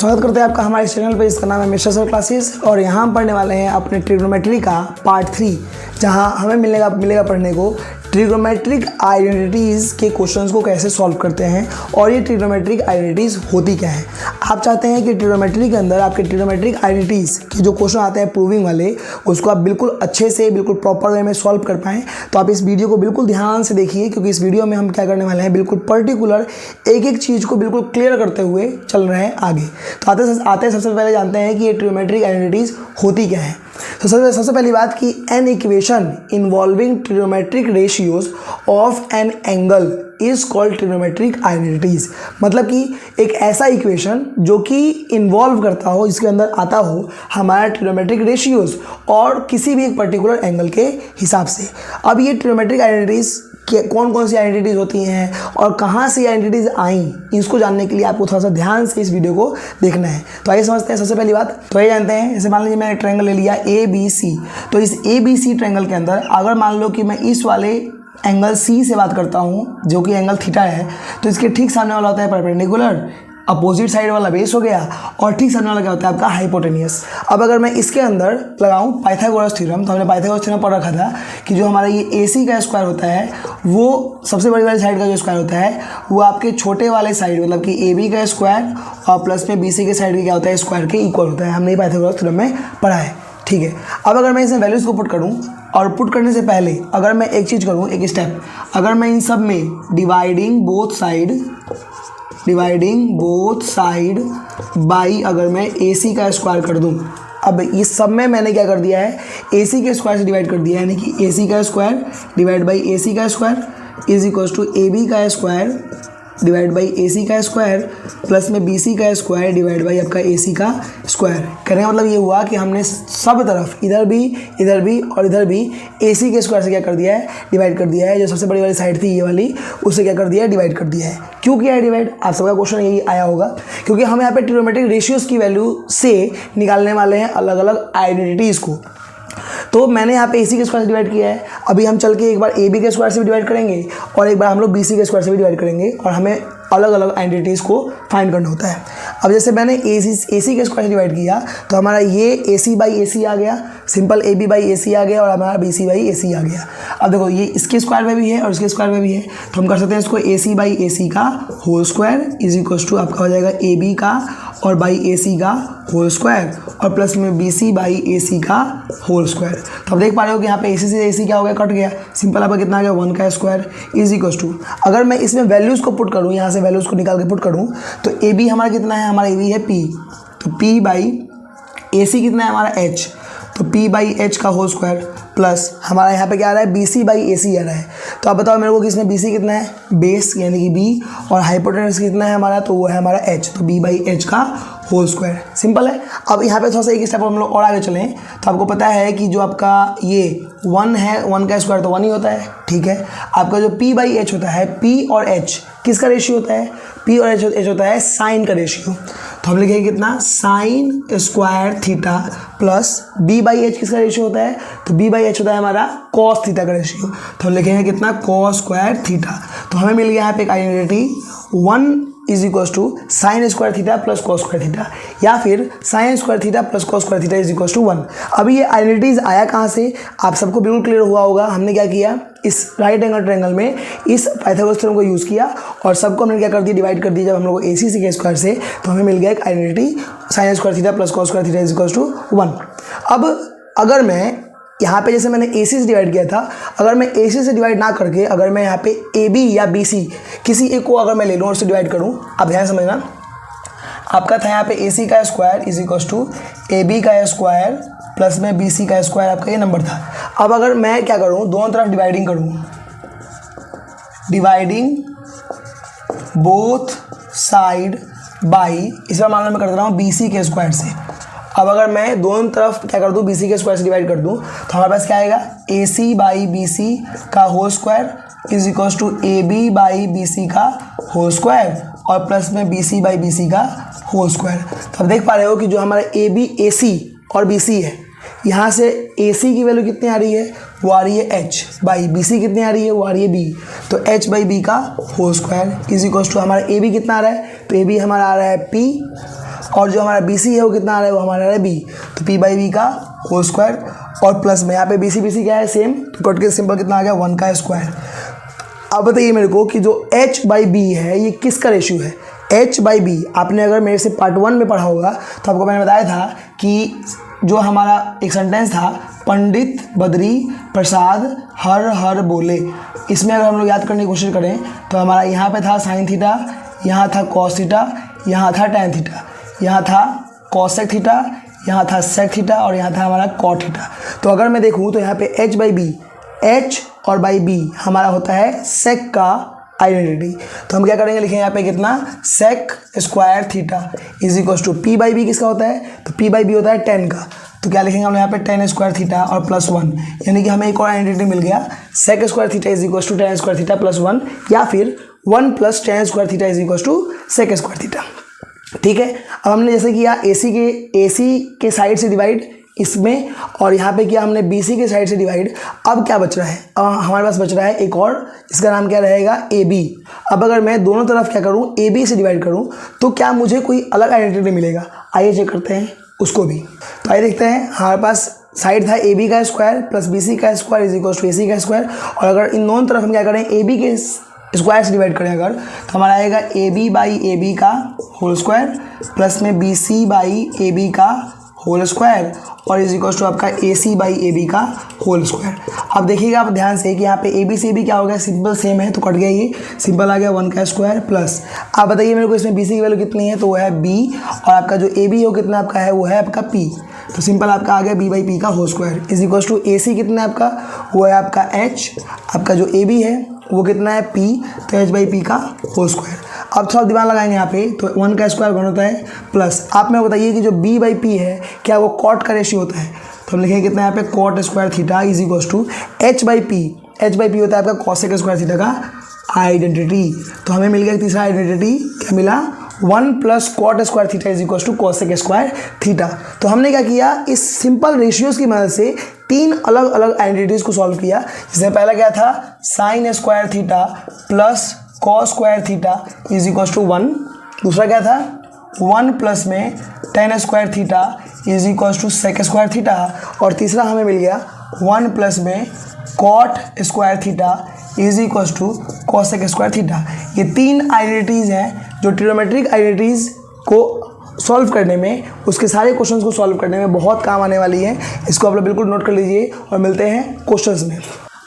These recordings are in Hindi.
स्वागत करते हैं आपका हमारे चैनल पे। इसका नाम है मिस्टर सर क्लासेस और यहाँ हम पढ़ने वाले हैं अपने ट्रिग्नोमेट्री का पार्ट 3, जहाँ हमें मिलेगा पढ़ने को ट्रिग्नोमेट्रिक आइडेंटिटीज़ के क्वेश्चंस को कैसे सॉल्व करते हैं और ये ट्रिग्नोमेट्रिक आइडेंटिटीज़ होती क्या है। आप चाहते हैं कि ट्रिग्नोमेट्री के अंदर आपके ट्रिग्नोमेट्रिक आइडेंटिटीज़ के जो क्वेश्चन आते हैं प्रूविंग वाले, उसको आप बिल्कुल अच्छे से बिल्कुल प्रॉपर वे में सॉल्व कर पाएँ, तो आप इस वीडियो को बिल्कुल ध्यान से देखिए, क्योंकि इस वीडियो में हम क्या करने वाले हैं, बिल्कुल पर्टिकुलर एक एक चीज़ को बिल्कुल क्लियर करते हुए चल रहे हैं आगे। तो आते सबसे पहले जानते हैं कि ये ट्रिग्नोमेट्रिक आइडेंटिटीज़ होती क्या है। तो सबसे पहली बात कि an equation involving trigonometric ratios of an angle is called trigonometric identities. मतलब कि एक ऐसा इक्वेशन जो कि इन्वॉल्व करता हो, जिसके अंदर आता हो हमारा ट्रिग्नोमेट्रिक रेशियोज और किसी भी एक पर्टिकुलर एंगल के हिसाब से। अब ये ट्रिग्नोमेट्रिक आइडेंटिटीज कौन कौन सी आइडेंटिटीज़ होती हैं और कहाँ से आइडेंटिटीज़ आई, इसको जानने के लिए आपको थोड़ा सा ध्यान से इस वीडियो को देखना है। तो आइए समझते हैं। सबसे पहली बात तो ये जानते हैं, जैसे मान लीजिए मैंने ट्रायंगल ले लिया ABC, तो इस ABC ट्रायंगल के अंदर अगर मान लो कि मैं इस वाले एंगल C से बात करता हूँ, जो कि एंगल थीटा है, तो इसके ठीक सामने वाला होता है परपेंडिकुलर, अपोजिट साइड वाला बेस हो गया, और ठीक सामने वाला क्या होता है आपका हाइपोटेनियस। अब अगर मैं इसके अंदर लगाऊं पाइथागोरस थ्योरम, तो हमने पाइथागोरस थ्योरम पढ़ रखा था कि जो हमारा ये AC का स्क्वायर होता है, वो सबसे बड़ी वाली साइड का जो स्क्वायर होता है वो आपके छोटे वाले साइड मतलब कि AB का स्क्वायर और प्लस में BC के साइड के क्या होता है स्क्वायर के इक्वल होता है। हमने पाइथागोरस थ्योरम में पढ़ा है, ठीक है। अब अगर मैं इसमें वैल्यूज़ को पुट करूँ, और पुट करने से पहले अगर मैं एक चीज़ करूँ, एक स्टेप, अगर मैं इन सब में डिवाइडिंग बोथ साइड बाई अगर मैं AC का स्क्वायर कर दूं, अब इस सब में मैंने क्या कर दिया है, AC के स्क्वायर से डिवाइड कर दिया है, यानी कि AC का स्क्वायर डिवाइड बाई AC का square is equals to AB का स्क्वायर डिवाइड बाई AC का स्क्वायर प्लस में BC का स्क्वायर डिवाइड बाई आपका AC का स्क्वायर। कहने का मतलब ये हुआ कि हमने सब तरफ इधर भी और इधर भी AC के स्क्वायर से क्या कर दिया है, डिवाइड कर दिया है। जो सबसे बड़ी वाली साइड थी ये वाली, उससे क्या कर दिया है, डिवाइड कर दिया है। क्यों किया है डिवाइड, आप सबका क्वेश्चन यही आया होगा, क्योंकि हम यहाँ पे ट्रिग्नोमेट्रिक रेशियोज़ की वैल्यू से निकालने वाले हैं अलग अलग आइडेंटिटीज़ को। तो मैंने यहाँ पे AC के स्क्वायर से डिवाइड किया है, अभी हम चल के एक बार AB के स्क्वायर से भी डिवाइड करेंगे और एक बार हम लोग BC के स्क्वायर से भी डिवाइड करेंगे, और हमें अलग अलग आइडेंटिटीज़ को फाइंड करना होता है। अब जैसे मैंने AC के स्क्वायर से डिवाइड किया, तो हमारा ये AC बाई AC आ गया, सिंपल AB बाई AC आ गया, और हमारा BC बाई AC आ गया। अब देखो ये इसके स्क्वायर में भी है और इसके स्क्वायर में भी है, तो हम कर सकते हैं इसको AC बाई AC का whole square is equals to आपका हो जाएगा AB का और बाई AC का होल स्क्वायर और प्लस में BC बाई AC का होल स्क्वायर। तो आप देख पा रहे हो कि यहाँ पे AC से AC क्या हो गया, कट गया। सिंपल आपका कितना आ गया, 1 का स्क्वायर इज इक्वल्स टू, अगर मैं इसमें वैल्यूज़ को पुट करूँ, यहाँ से वैल्यूज़ को निकाल के पुट करूँ, तो AB हमारा कितना है, हमारा AB है P, तो P बाई AC कितना है हमारा H, तो P बाई H का होल स्क्वायर प्लस हमारा यहाँ पे क्या आ रहा है, BC बाई AC आ रहा है। तो आप बताओ मेरे को कि इसमें BC कितना है, बेस यानी कि B, और हाइपोटेनस कितना है हमारा, तो वो है हमारा H, तो B बाई H का होल स्क्वायर। सिंपल है। अब यहाँ पे थोड़ा सा एक स्टेप हम लोग और आगे चलें, तो आपको पता है कि जो आपका ये 1 है, 1 का स्क्वायर तो 1 ही होता है, ठीक है। आपका जो P बाई H होता है, P और H किसका रेशियो होता है, P और H होता है साइन का रेशियो। तो हम लिखेंगे कितना, sign square theta plus B by H किसका रेशियो होता है, तो B बाई H होता है हमारा कॉस थीटा का रेशियो। तो हम लिखेंगे कितना, कॉस स्क्वायर थीटा। तो हमें मिल गया यहाँ पे एक identity 1 is equals to sine square theta plus cos square theta, या फिर sine square theta plus cos square theta is equals to 1। अभी ये आइडेंटिटीज आया कहाँ से, आप सबको बिल्कुल क्लियर हुआ होगा। हमने क्या किया, इस राइट एंगल ट्रायंगल में इस पाइथागोरस थ्योरम को यूज़ किया और सबको हमने क्या कर दिया, डिवाइड कर दिया। जब हम लोग AC के स्क्वायर से, तो हमें मिल गया एक identity sine square theta plus cos square theta is equals to 1। अब अगर मैं यहाँ पे जैसे मैंने AC से डिवाइड किया था, अगर मैं AC से डिवाइड ना करके अगर मैं यहाँ पे AB या BC किसी एक को अगर मैं ले लूँ और उससे डिवाइड करूँ, आप ध्यान समझना, आपका था यहाँ पे AC का square is equals to AB का स्क्वायर प्लस में BC का स्क्वायर, आपका ये नंबर था। अब अगर मैं क्या करूँ, दोनों तरफ डिवाइडिंग करूँ, डिवाइडिंग बोथ साइड बाई, इस बार मान लो मैं कर रहा हूँ BC के स्क्वायर से। अब अगर मैं दोनों तरफ क्या कर दूं, BC के स्क्वायर से डिवाइड कर दूं, तो हमारे पास क्या आएगा, AC बाई BC का whole square is equals to AB by BC का होल स्क्वायर और प्लस में BC बाई BC का होल स्क्वायर। तो आप देख पा रहे हो कि जो हमारा AB AC और BC है, यहाँ से AC की वैल्यू कितनी आ रही है, वो आ रही है H बाई BC कितनी आ रही है, वो आ रही है B, तो H बाई B का whole square is equals to हमारा AB कितना आ रहा है, तो AB हमारा आ रहा है P और जो हमारा बी सी है वो कितना आ रहा है, वो हमारा आ रहा है बी, तो पी बाई बी का होल स्क्वायर और प्लस में यहाँ पे बी सी क्या है सेम, तो कट के सिंपल कितना आ गया 1 का स्क्वायर। अब बताइए मेरे को कि जो h बाई बी है ये किसका रेशियो है, h बाई बी। आपने अगर मेरे से पार्ट 1 में पढ़ा होगा तो आपको मैंने बताया था कि जो हमारा एक सेंटेंस था पंडित बद्री प्रसाद हर हर बोले, इसमें अगर हम लोग याद करने की कोशिश करें तो हमारा यहाँ पे था साइन थीटा, यहाँ था कॉस थीटा, यहाँ था टैन थीटा, यहाँ था कॉसेक थीटा, यहाँ था सेक थीटा और यहाँ था हमारा कॉट थीटा। तो अगर मैं देखूँ तो यहाँ पे h बाई बी, h और बाई बी हमारा होता है सेक का आइडेंटिटी। तो हम क्या करेंगे, लिखेंगे यहाँ पे कितना sec square theta is equal to P by B किसका होता है, तो पी बाई बी होता है 10 का, तो क्या लिखेंगे हम यहाँ पे 10 स्क्वायर थीटा और प्लस 1, यानी कि हमें एक और आइडेंटिटी मिल गया sec square theta is equal to 10 square theta plus 1, या फिर 1 plus 10 square theta is equal to sec square theta. ठीक है, अब हमने जैसे किया AC के साइड से डिवाइड इसमें, और यहाँ पे किया हमने BC के साइड से डिवाइड। अब क्या बच रहा है, हमारे पास बच रहा है एक और, इसका नाम क्या रहेगा AB। अब अगर मैं दोनों तरफ क्या करूँ AB से डिवाइड करूँ तो क्या मुझे कोई अलग आइडेंटिटी मिलेगा, आइए चेक करते हैं उसको भी। तो आइए देखते हैं, हमारे पास साइड था AB का स्क्वायर प्लस BC का square is equal to AC का स्क्वायर, और अगर इन दोनों तरफ हम क्या करें AB के स्क्वायर से डिवाइड करें अगर, तो हमारा आएगा AB बाई AB का होल स्क्वायर प्लस में BC बाई AB का होल स्क्वायर और इज इक्वल टू आपका AC बाई AB का होल स्क्वायर। अब देखिएगा आप ध्यान से कि यहाँ पे AB से AB क्या हो गया, सिंपल सेम है तो कट गया, ये सिंपल आ गया 1 का स्क्वायर प्लस। आप बताइए मेरे को इसमें BC की वैल्यू कितनी है, तो वो है B, और आपका जो AB है वो कितना आपका है, वो है आपका P, तो सिंपल आपका आ गया B बाई P का whole square is equal to AC कितना है आपका, वो है आपका H, आपका जो AB है वो कितना है P, तो H बाई P का होल स्क्वायर। अब थोड़ा दिमाग लगाएंगे यहाँ पे, तो 1 का स्क्वायर 1 होता है प्लस, आप मेरे को बताइए कि जो B बाई P है क्या वो कॉट का रेशियो होता है, तो हम लिखेंगे कितना यहाँ पे cot square theta is equal to H by P होता है आपका कॉसेक स्क्वायर थीटा का आइडेंटिटी। तो हमें मिल गया तीसरा आइडेंटिटी, क्या मिला 1 plus cot square theta is equal to cosec square theta. तो हमने क्या किया, इस सिंपल रेशियोज की मदद से 3 अलग अलग आइडेंटिटीज को सॉल्व किया, जिसमें पहला क्या था sine square theta plus cos square theta is equal to 1, दूसरा क्या था 1 प्लस में tan square theta is equal to sec square theta, और तीसरा हमें मिल गया 1 प्लस में cot square theta is equal to cosec square theta. ये 3 आइडेंटिटीज हैं जो ट्रिग्नोमेट्रिक आइडेंटिटीज को सॉल्व करने में, उसके सारे क्वेश्चंस को सॉल्व करने में बहुत काम आने वाली है। इसको आप लोग बिल्कुल नोट कर लीजिए और मिलते हैं क्वेश्चंस में।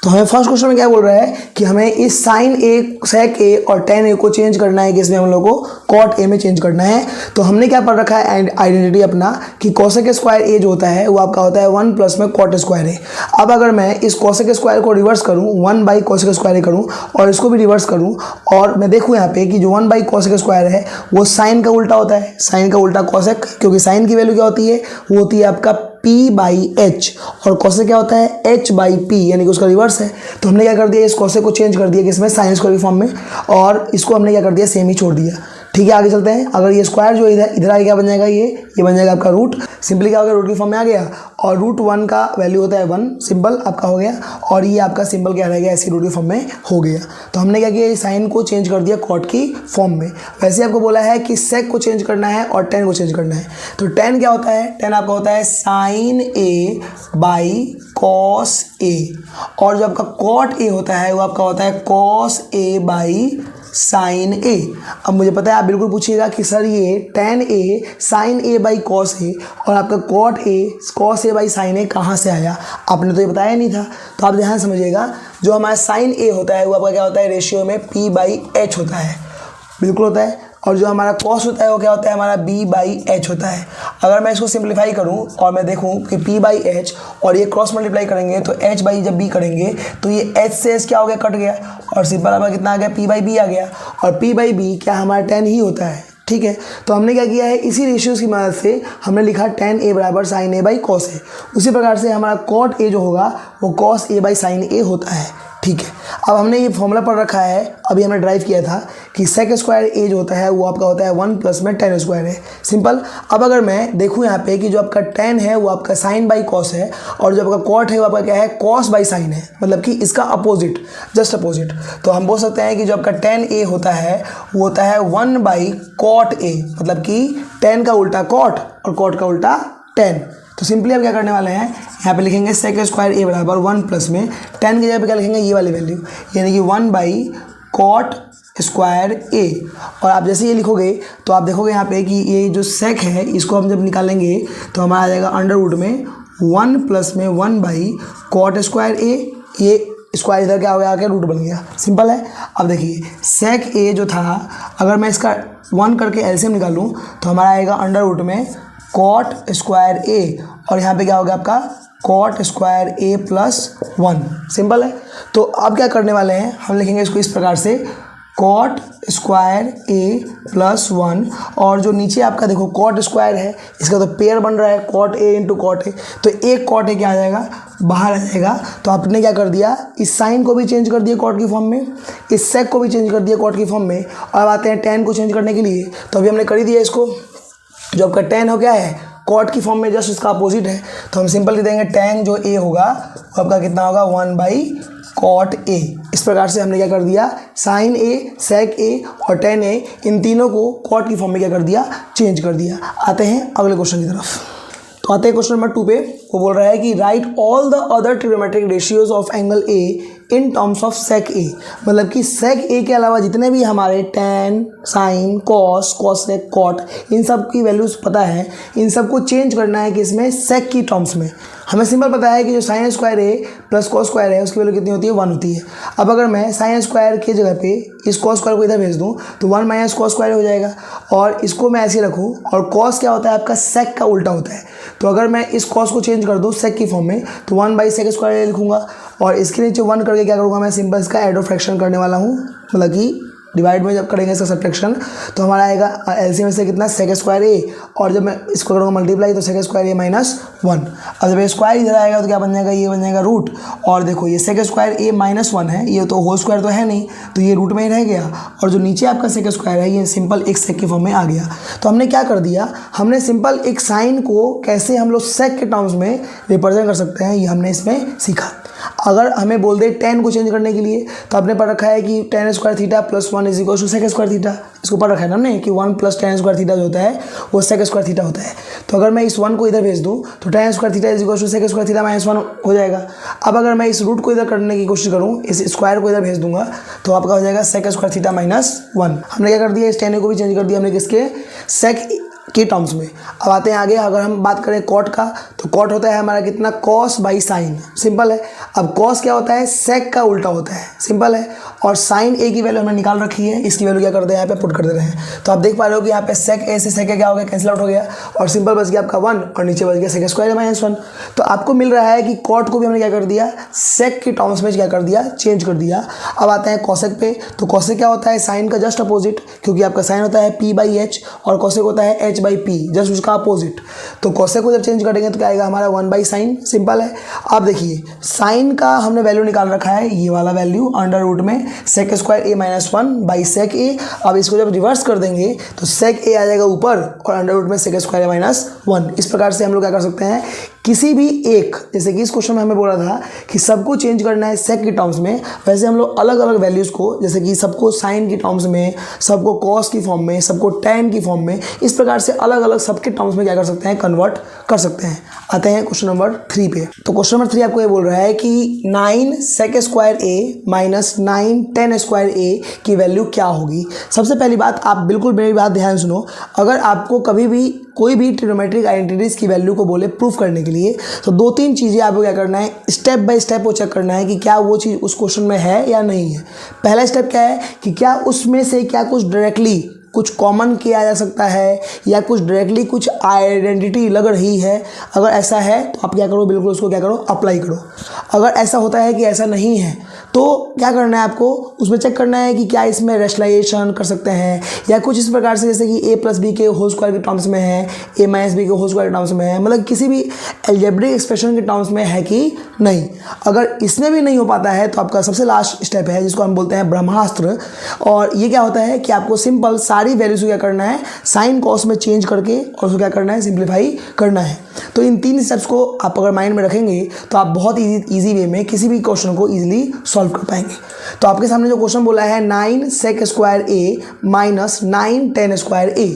तो हमें फर्स्ट क्वेश्चन में क्या बोल रहा है कि हमें इस साइन ए, सेक ए और टेन ए को चेंज करना है, कि इसमें हम लोग को कॉट ए में चेंज करना है। तो हमने क्या पढ़ रखा है आइडेंटिटी अपना कि कॉसेक स्क्वायर ए जो होता है वो आपका होता है 1 प्लस में कॉट स्क्वायर ए। अब अगर मैं इस कॉसेक स्क्वायर को रिवर्स करूँ 1 बाई कॉसेक स्क्वायर ए करूँ और इसको भी रिवर्स करूँ, और मैं देखूँ यहाँ पे कि जो 1 बाई कॉसेक स्क्वायर है वो साइन का उल्टा होता है, साइन का उल्टा कॉसेक, क्योंकि साइन की वैल्यू क्या होती है, वो होती है आपका P बाई H, और कॉसेक क्या होता है H बाई P, यानी कि उसका रिवर्स है। तो हमने क्या कर दिया, इस कॉसेक को चेंज कर दिया किसमें, साइन स्क्वायर की फॉर्म में, और इसको हमने क्या कर दिया सेम ही छोड़ दिया। ठीक है, आगे चलते हैं। अगर ये स्क्वायर जो इधर आगे क्या बन जाएगा, ये बन जाएगा आपका रूट, सिंपली क्या हो गया रूट की फॉर्म में आ गया, और रूट 1 का वैल्यू होता है 1, सिंपल आपका हो गया, और ये आपका सिंपल क्या रह गया, ऐसी रूट की फॉर्म में हो गया। तो हमने क्या किया, साइन को चेंज कर दिया कॉट की फॉर्म में। वैसे आपको बोला है कि सेक को चेंज करना है और टेन को चेंज करना है। तो टेन क्या होता है, टेन आपका होता है sign A by cos A, और जो आपका कॉट ए होता है वो आपका होता है कॉस ए बाई साइन ए। अब मुझे पता है आप बिल्कुल पूछिएगा कि सर ये tan A sine A by cos A और आपका cot A cos A by sine A कहाँ से आया, आपने तो ये बताया नहीं था। तो आप ध्यान समझिएगा, जो हमारा साइन ए होता है वो आपका क्या होता है, रेशियो में P बाई H होता है, बिल्कुल होता है, और जो हमारा कॉस होता है वो क्या होता है, हमारा B बाई H होता है। अगर मैं इसको सिंप्लीफाई करूं और मैं देखूं कि P बाई H और ये क्रॉस मल्टीप्लाई करेंगे तो H बाई जब B करेंगे तो ये H से H क्या हो गया, कट गया, और सिंपल हमारा कितना आ गया, P बाई B आ गया, और P बाई B क्या हमारा 10 ही होता है। ठीक है, तो हमने क्या किया है, इसी रेशियोज की मदद से हमने लिखा tan a बराबर साइन ए बाई कॉस ए। उसी प्रकार से हमारा कॉट ए जो होगा वो कॉस ए बाई साइन ए होता है। ठीक है, अब हमने ये फॉर्मूला पढ़ रखा है, अभी हमने ड्राइव किया था कि सेक स्क्वायर ए जो होता है वो आपका होता है 1 प्लस में टेन स्क्वायर है, सिंपल। अब अगर मैं देखूँ यहाँ पे कि जो आपका टेन है वो आपका साइन बाई कॉस है, और जो आपका कॉट है वो आपका क्या है, कॉस बाई साइन है, मतलब कि इसका अपोजिट, जस्ट अपोजिट। तो हम बोल सकते हैं कि जो आपका टेन ए होता है वो होता है 1 बाई कॉट ए, मतलब कि टेन का उल्टा कॉट और कॉट का उल्टा टेन। तो सिंपली अब क्या करने वाले हैं, यहाँ पे लिखेंगे सेक स्क्वायर ए बराबर 1 प्लस में टेन की जगह पे क्या लिखेंगे, ये वाली वैल्यू, यानी कि 1 बाई कॉट स्क्वायर ए। और आप जैसे ये लिखोगे तो आप देखोगे यहाँ पे कि ये जो सेक है इसको हम जब निकालेंगे तो हमारा आ जाएगा अंडर रूट में 1 प्लस में 1 बाई कॉट स्क्वायर ए, ये स्क्वायर इधर क्या हो गया, आके रूट बन गया, सिंपल है। अब देखिए सेक ए जो था अगर मैं इसका 1 करके एलसीएम निकालूँ तो हमारा आएगा अंडर रूट में कॉट स्क्वायर ए, और यहाँ पे क्या हो गया आपका कॉट स्क्वायर ए प्लस 1, सिंपल है। तो अब क्या करने वाले हैं, हम लिखेंगे इसको इस प्रकार से कॉट स्क्वायर ए प्लस 1, और जो नीचे आपका देखो कॉट स्क्वायर है इसका तो पेयर बन रहा है cot A into cot A, तो एक कॉट ए क्या आ जाएगा, बाहर आ जाएगा। तो आपने क्या कर दिया, इस साइन को भी चेंज कर दिया कॉट की फॉर्म में, इस सेक को भी चेंज कर दिया कॉट की फॉर्म में, और अब आते हैं टेन को चेंज करने के लिए। तो अभी हमने कर ही दिया इसको, जो आपका टेन हो क्या है कॉट की फॉर्म में, जस्ट उसका अपोजिट है। तो हम सिंपल लिख देंगे टेन जो ए होगा वो आपका कितना होगा 1 बाई कॉट ए। इस प्रकार से हमने क्या कर दिया, साइन ए, सेक ए और टेन ए इन तीनों को कॉट की फॉर्म में क्या कर दिया, चेंज कर दिया। आते हैं अगले क्वेश्चन की तरफ। तो आते हैं क्वेश्चन नंबर 2 पे। वो बोल रहा है कि right all the other trigonometric ratios of angle A in terms of sec A, मतलब कि सेक ए के अलावा जितने भी हमारे tan, sine, cos, cosec, cot, इन सब की वैल्यूज़ पता है, इन सब को चेंज करना है कि इसमें सेक की टर्म्स में। हमें सिंपल पता है कि जो साइन स्क्वायर ए प्लस कॉस स्क्वायर है उसकी वैल्यू कितनी होती है, 1 होती है। अब अगर मैं साइन स्क्वायर की जगह पे इस कॉस स्क्वायर को इधर भेज दूँ तो 1 माइनस कॉस स्क्वायर हो जाएगा, और इसको मैं ऐसे रखूँ, और कॉस क्या होता है आपका सेक का उल्टा होता है। तो अगर मैं इस कॉस को चेंज कर दूँ सेक की फॉर्म में तो 1 बाई सेक स्क्वायर लिखूँगा, और इसके नीचे 1 करके क्या करूँगा मैं, सिंपल इसका एड ऑफ फ्रैक्शन करने वाला हूँ, मतलब कि डिवाइड में जब करेंगे इसका सब्ट्रैक्शन तो हमारा आएगा एलसीएम से कितना, सेक स्क्वायर ए, और जब मैं इसको करूँगा मल्टीप्लाई तो सेक स्क्वायर ए माइनस 1। अब जब ये स्क्वायर इधर आएगा तो क्या बन जाएगा, ये बन जाएगा रूट, और देखो ये सेक स्क्वायर ए माइनस 1 है, ये तो होल स्क्वायर तो है नहीं, तो ये रूट में ही रह गया, और जो नीचे आपका सेक स्क्वायर है ये सिंपल एक सेक की फॉर्म में आ गया। तो हमने क्या कर दिया, हमने सिंपल एक साइन को कैसे हम लोग सेक के टर्म्स में रिप्रेजेंट कर सकते हैं ये हमने इसमें सीखा। अगर हमें बोल दे 10 को चेंज करने के लिए तो आपने पढ़ रखा है कि tan square theta plus 1 is equal to sec square theta, इसको पढ़ रखा है ना हमने कि 1 प्लस tan स्क्वायर थीटा जो होता है वो सेक स्क्वायर थीटा होता है। तो अगर मैं इस 1 को इधर भेज दूँ तो tan square theta is equal to sec square theta minus 1 हो जाएगा। अब अगर मैं इस रूट को इधर करने की कोशिश करूँ, इस स्क्वायर को इधर भेज दूंगा तो आपका हो जाएगा सेक स्क्वायर थीटा माइनस 1। हमने क्या कर दिया, इस tan को भी चेंज कर दिया हमने किसके, सेक के टर्म्स में। अब आते हैं आगे, अगर हम बात करें कॉट का तो कॉट होता है हमारा कितना, कॉस बाई साइन, सिंपल है। अब कॉस क्या होता है, सेक का उल्टा होता है, सिंपल है। और साइन ए की वैल्यू हमने निकाल रखी है, इसकी वैल्यू क्या करते हैं यहाँ पे पुट कर दे रहे हैं। तो आप देख पा रहे हो कि यहाँ पे सेक ए से सेक ए क्या हो गया, कैंसिल आउट हो गया, और सिंपल बच गया आपका 1 और नीचे बच गया सेक स्क्वायर माइनस 1। तो आपको मिल रहा है कि कॉट को भी हमने क्या कर दिया, सेक के टर्म्स में क्या कर दिया, चेंज कर दिया। अब आते हैं कॉसेक पे। तो कॉसेक क्या होता है, साइन का जस्ट अपोजिट, क्योंकि आपका साइन होता है p बाई एच और कॉसेक होता है h बाई पी, जस्ट उसका अपोजिट। तो कॉसेक को जब चेंज करेंगे तो क्या आएगा हमारा 1 बाई साइन, सिंपल है। अब देखिए साइन का हमने वैल्यू निकाल रखा है, ये वाला वैल्यू अंडर रूट में sec square A minus 1 by sec A. अब इसको जब रिवर्स कर देंगे तो सेक ए आ जाएगा ऊपर और अंडर रूट में सेक स्क्वायर ए माइनस 1। इस प्रकार से हम लोग क्या कर सकते हैं, किसी भी एक, जैसे कि इस क्वेश्चन में हमें बोला था कि सबको चेंज करना है सेक के टर्म्स में, वैसे हम लोग अलग अलग वैल्यूज़ को, जैसे कि सबको साइन की टर्म्स में, सबको कॉस की फॉर्म में, सबको टैन की फॉर्म में, इस प्रकार से अलग अलग सबके टर्म्स में क्या कर सकते हैं, कन्वर्ट कर सकते हैं। आते हैं क्वेश्चन नंबर 3 पे। तो क्वेश्चन नंबर 3 आपको ये बोल रहा है कि 9 सेक square A minus 9 ten square ए की वैल्यू क्या होगी। सबसे पहली बात, आप बिल्कुल मेरी बात ध्यान सुनो, अगर आपको कभी भी कोई भी ट्रिग्नोमेट्रिक आइडेंटिटीज़ की वैल्यू को बोले प्रूफ करने के लिए तो 2-3 चीज़ें आपको क्या करना है, स्टेप बाय स्टेप वो चेक करना है कि क्या वो चीज़ उस क्वेश्चन में है या नहीं है। पहला स्टेप क्या है कि क्या उसमें से क्या कुछ डायरेक्टली कुछ कॉमन किया जा सकता है या कुछ डायरेक्टली कुछ आइडेंटिटी लग रही है। अगर ऐसा है तो आप क्या करो, बिल्कुल उसको क्या करो, अप्लाई करो। अगर ऐसा होता है कि ऐसा नहीं है तो क्या करना है आपको, उसमें चेक करना है कि क्या इसमें रेशनलाइजेशन कर सकते हैं या कुछ इस प्रकार से, जैसे कि a प्लस बी के होल स्क्वायर के टर्म्स में है, a माइनस बी के होल स्क्वायर के टर्म्स में है, मतलब किसी भी अलजेब्रिक एक्सप्रेशन के टर्म्स में है कि नहीं। अगर इसमें भी नहीं हो पाता है तो आपका सबसे लास्ट स्टेप है जिसको हम बोलते हैं ब्रह्मास्त्र। और ये क्या होता है कि आपको सिंपल सारी वैल्यूज को क्या करना है, साइन कॉस में चेंज करके और उसको क्या करना है, सिंप्लीफाई करना है। तो इन 3 स्टेप्स को आप अगर माइंड में रखेंगे तो आप बहुत ईजी वे में किसी भी क्वेश्चन को ईजिली सॉल्व कर पाएंगे। तो आपके सामने जो क्वेश्चन बोला है 9 सेक square A minus 9 ten square ए,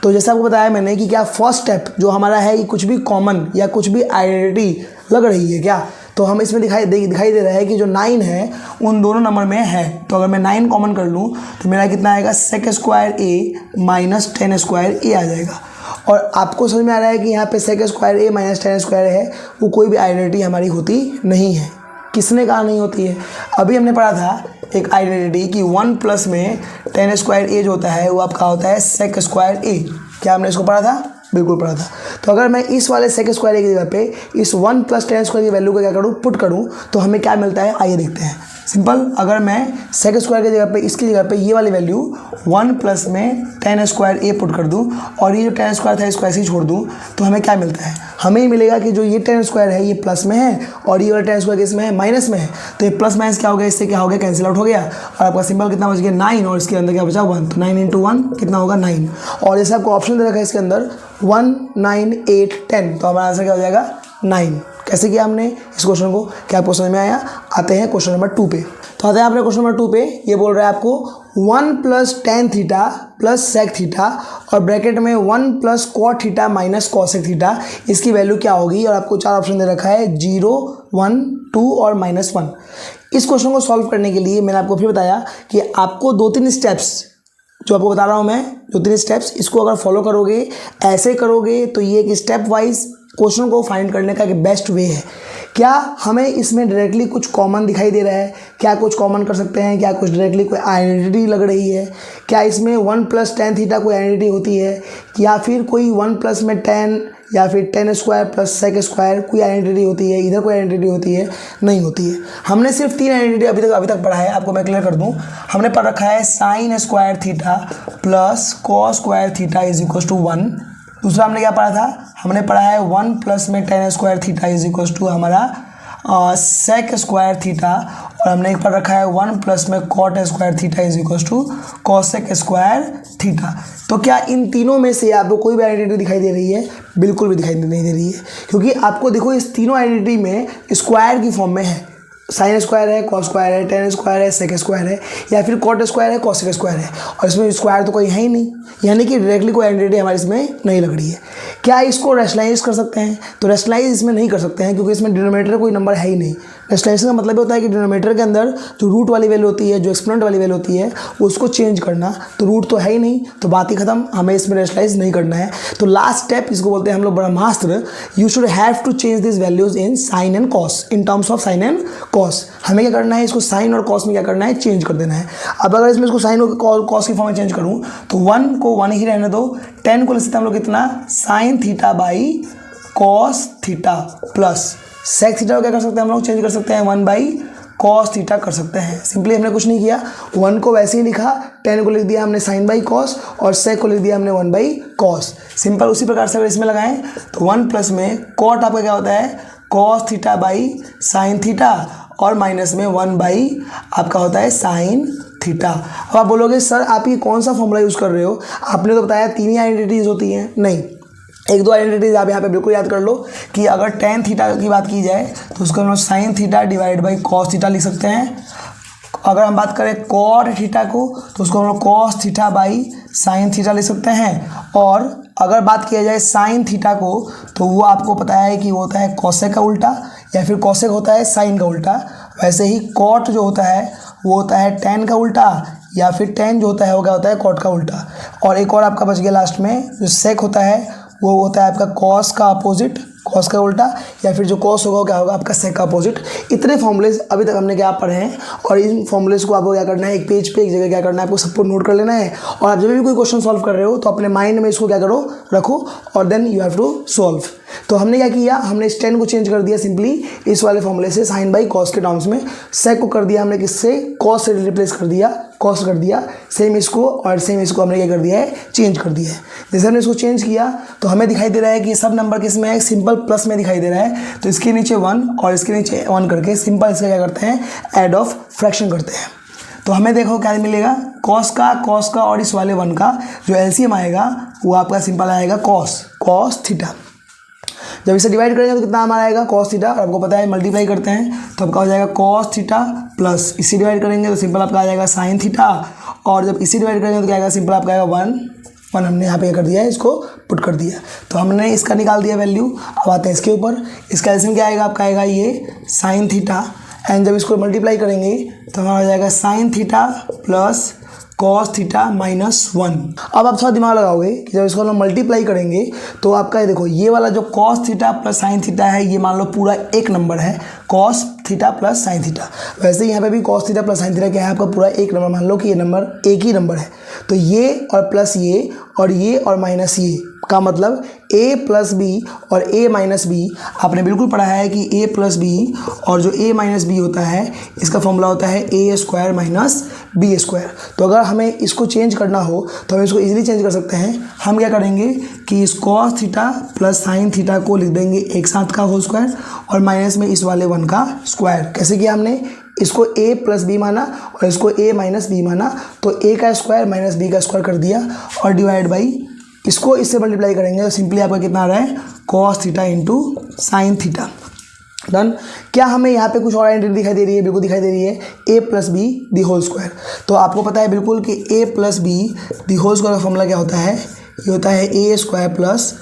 तो जैसे आपको बताया मैंने कि क्या फर्स्ट स्टेप जो हमारा है कि कुछ भी कॉमन या कुछ भी आइडेंटिटी लग रही है क्या, तो हम इसमें दिखाई दे रहा है कि जो 9 है उन दोनों नंबर में है। तो अगर मैं 9 कॉमन कर लूँ तो मेरा कितना आएगा, सेक square A minus ten square ए आ जाएगा। और आपको समझ में आ रहा है कि यहाँ पे सेक square A minus ten square है वो कोई भी आइडेंटिटी हमारी होती नहीं है। किसने कहा नहीं होती है? अभी हमने पढ़ा था एक आइडेंटिटी कि 1 प्लस में टेन स्क्वायर ए जो होता है वो आपका होता है सेक स्क्वायर ए। क्या हमने इसको पढ़ा था? बिल्कुल पढ़ा था। तो अगर मैं इस वाले सेक स्क्वायर ए की जगह पे इस 1 प्लस टेन स्क्वायर की वैल्यू को क्या करूँ, पुट करूँ, तो हमें क्या मिलता है, आइए देखते हैं। सिंपल, अगर मैं सेक स्क्वायर की जगह पे इसकी जगह पे ये वाली वैल्यू 1 प्लस में टेन स्क्वायर ए पुट कर दूँ और ये जो टेन स्क्वायर था इसको ऐसे ही छोड़ दूँ, तो हमें क्या मिलता है, हमें ही मिलेगा कि जो ये टेन स्क्वायर है ये प्लस में है और ये वाला टेन स्क्वायर किस में है, माइनस में है। तो ये प्लस माइनस क्या हो गया, इससे क्या हो गया, कैंसिल आउट हो गया और आपका सिंबल कितना बच गया, 9, और इसके अंदर क्या बचा, 1। तो 9 इंटू 1 कितना होगा, 9। और जैसे आपको ऑप्शन दे रखा है इसके अंदर 1, 9, 8, 10, तो हमारा आंसर क्या हो जाएगा, 9। कैसे किया हमने इस क्वेश्चन को, क्या आपको समझ में आया? आते हैं क्वेश्चन नंबर 2 पे। तो आते हैं आपने क्वेश्चन नंबर 2 पे। ये बोल रहा है आपको 1 plus tan theta plus sec theta और ब्रैकेट में 1 plus cot theta minus cosec theta, इसकी वैल्यू क्या होगी? और आपको 4 ऑप्शन दे रखा है, 0, 1, 2 और -1। इस क्वेश्चन को सॉल्व करने के लिए मैंने आपको फिर बताया कि आपको 2-3 स्टेप्स जो आपको बता रहा हूँ मैं, 2-3 स्टेप्स, इसको अगर फॉलो करोगे, ऐसे करोगे, तो ये एक स्टेप वाइज क्वेश्चन को फाइंड करने का एक बेस्ट वे है। क्या हमें इसमें डायरेक्टली कुछ कॉमन दिखाई दे रहा है? क्या कुछ कॉमन कर सकते हैं? क्या कुछ डायरेक्टली कोई आइडेंटिटी लग रही है? क्या इसमें 1 प्लस टेन थीटा कोई आइडेंटिटी होती है? या फिर कोई 1 प्लस में 10 या फिर tan square plus sec square कोई आइडेंटिटी होती है? इधर कोई आइडेंटिटी होती है? नहीं होती है। हमने सिर्फ 3 आइडेंटिटी अभी तक पढ़ा है। आपको मैं क्लियर कर दूँ, हमने पढ़ रखा है sine square theta plus cos square theta is equal to 1। दूसरा हमने क्या पढ़ा था, हमने पढ़ा है 1 प्लस में tan square theta is equal to हमारा सेक स्क्वायर थीटा, और हमने एक पढ़ रखा है 1 प्लस में cot square theta is equal to cosec square theta. तो क्या इन तीनों में से आपको कोई भी आइडेंटिटी दिखाई दे रही है? बिल्कुल भी दिखाई नहीं दे रही है, क्योंकि आपको देखो इस तीनों आइडेंटिटी में स्क्वायर की फॉर्म में है। साइन स्क्वायर है, कॉस स्क्वायर है, टेन स्क्वायर है, सेक स्क्वायर है, या फिर कॉट स्क्वायर है, कॉसेक स्क्वायर है, और इसमें स्क्वायर तो कोई है ही नहीं, यानी कि डायरेक्टली कोई आइडेंटिटी हमारे इसमें नहीं लग रही है। क्या इसको रैशनलाइज कर सकते हैं? तो रैशनलाइज इसमें नहीं कर सकते हैं, क्योंकि इसमें डिनोमिनेटर कोई नंबर है ही नहीं। रैशनलाइजेशन का मतलब होता है कि डिनोमिनेटर के अंदर जो रूट वाली वैल्यू होती है, जो एक्सपोनेंट वाली वैल्यू होती है, उसको चेंज करना। तो रूट तो है ही नहीं, तो बात ही खत्म, हमें इसमें रैशनलाइज नहीं करना है। तो लास्ट स्टेप, इसको बोलते हैं हम लोग ब्रह्मास्त्र, you should have to change this values in sine and cos, in terms of sine and cos. हमें क्या करना है, इसको साइन और कॉस में क्या करना है, चेंज कर देना है। अब अगर इसमें इसको साइन और कॉस की फॉर्म में चेंज करूँ तो 1 को 1 ही रहने दो, 10 को ले सकते हैं हम लोग कितना, sine theta by cos theta plus sec theta को क्या कर सकते हैं हम लोग, चेंज कर सकते हैं 1 बाई कॉस थीटा कर सकते हैं। सिंपली हमने कुछ नहीं किया, 1 को वैसे ही लिखा, 10 को लिख दिया हमने साइन बाई कॉस और सेक को लिख दिया हमने 1 बाई कॉस। सिंपल उसी प्रकार से अगर इसमें लगाएं तो 1 प्लस में कॉट आपका क्या होता है, cos theta by sine theta, और माइनस में 1 बाई आपका होता है साइन थीटा। अब आप बोलोगे सर आप ये कौन सा फॉर्मूला यूज़ कर रहे हो, आपने तो बताया 3 ही आइडेंटिटीज़ होती हैं। नहीं, 1-2 आइडेंटिटीज आप यहाँ पे बिल्कुल याद कर लो कि अगर टेन थीटा की बात की जाए तो उसको हम लोग sine theta divide by cos theta लिख सकते हैं। अगर हम बात करें कॉट थीटा को तो उसको हम लोग cos theta by sine theta लिख सकते हैं। और अगर बात किया जाए साइन थीटा को तो वो आपको पता है कि वो होता है कॉसेक का उल्टा, या फिर कॉसेक होता है साइन का उल्टा। वैसे ही कॉट जो होता है वो होता है टेन का उल्टा, या फिर टेन जो होता है वो क्या होता है, कॉट का उल्टा। और एक और आपका बच गया लास्ट में, जो सेक होता है वो होता है आपका कॉस का अपोजिट, कॉस का उल्टा, या फिर जो कॉस होगा वो क्या होगा, आपका सेक का अपोजिट। इतने फॉर्मूलेज अभी तक हमने क्या पढ़े हैं, और इन फॉर्मूलेज को आपको क्या करना है, एक पेज पे एक जगह क्या करना है, आपको सबको नोट कर लेना है। और आप जब भी कोई क्वेश्चन सॉल्व कर रहे हो तो अपने माइंड में इसको क्या करो, रखो, और then you have to solve. तो हमने क्या किया, हमने इस 10 को चेंज कर दिया सिंपली इस वाले फॉर्मूले से, साइन बाई कॉस के टर्म्स में। सेक को कर दिया हमने किससे, कॉस से रिप्लेस कर दिया, कॉस कर दिया। सेम इसको और सेम इसको हमने क्या कर दिया है, चेंज कर दिया है। जैसे हमने इसको चेंज किया तो हमें दिखाई दे रहा है कि सब नंबर किस में है, सिंपल प्लस में दिखाई दे रहा है। तो इसके नीचे 1 और इसके नीचे 1 करके सिंपल इसका क्या करते हैं, ऐड ऑफ फ्रैक्शन करते हैं। तो हमें देखो क्या मिलेगा, कॉस का और इस वाले 1 का जो एलसीएम आएगा वो आपका सिंपल आएगा कॉस थीटा। जब इसे डिवाइड करेंगे तो कितना हमारा आएगा, कॉस थीटा। और आपको पता है मल्टीप्लाई करते हैं तो आपका हो जाएगा कॉस थीटा प्लस इसी डिवाइड करेंगे तो सिंपल आपका आ जाएगा साइन थीटा, और जब इसी डिवाइड करेंगे तो क्या आएगा, सिंपल आपका आएगा 1 हमने यहाँ पे कर दिया है, इसको पुट कर दिया। तो हमने इसका निकाल दिया वैल्यू। अब आते हैं इसके ऊपर, इसका एल्सियम क्या आएगा आपका, आएगा ये साइन थीटा, एंड जब इसको मल्टीप्लाई करेंगे तो हमारा हो जाएगा sine theta plus cos theta -1। अब आप थोड़ा दिमाग लगाओगे कि जब इसको हम मल्टीप्लाई करेंगे तो आपका ये देखो, ये वाला जो cos theta plus sine theta है, ये मान लो पूरा एक नंबर है, cos theta plus sine theta. वैसे ही यहाँ पे भी cos theta plus sine theta क्या है आपका, पूरा एक नंबर। मान लो कि ये नंबर एक ही नंबर है, तो ये और प्लस ये और माइनस ये का मतलब a प्लस बी और a माइनस बी। आपने बिल्कुल पढ़ा है कि a प्लस बी और जो a माइनस बी होता है, इसका फॉर्मूला होता है a square minus B square. तो अगर हमें इसको चेंज करना हो तो हम इसको इजीली चेंज कर सकते हैं। हम क्या करेंगे कि इस cos theta plus sine theta को लिख देंगे एक साथ का होल स्क्वायर, और माइनस में इस वाले 1 का स्क्वायर। कैसे किया हमने, इसको a प्लस बी माना और इसको a माइनस बी माना, तो a का स्क्वायर माइनस बी का स्क्वायर कर दिया, और डिवाइड बाई इसको इससे मल्टीप्लाई करेंगे तो सिंपली आपका कितना आ रहा है, cos theta into sine theta. Done. क्या हमें यहाँ पे कुछ और आइडेंटिटी दिखाई दे रही है, बिल्कुल दिखाई दे रही है, a plus B the whole square. तो आपको पता है बिल्कुल कि a plus B the whole square का फॉर्मूला क्या होता है, ये होता है a square plus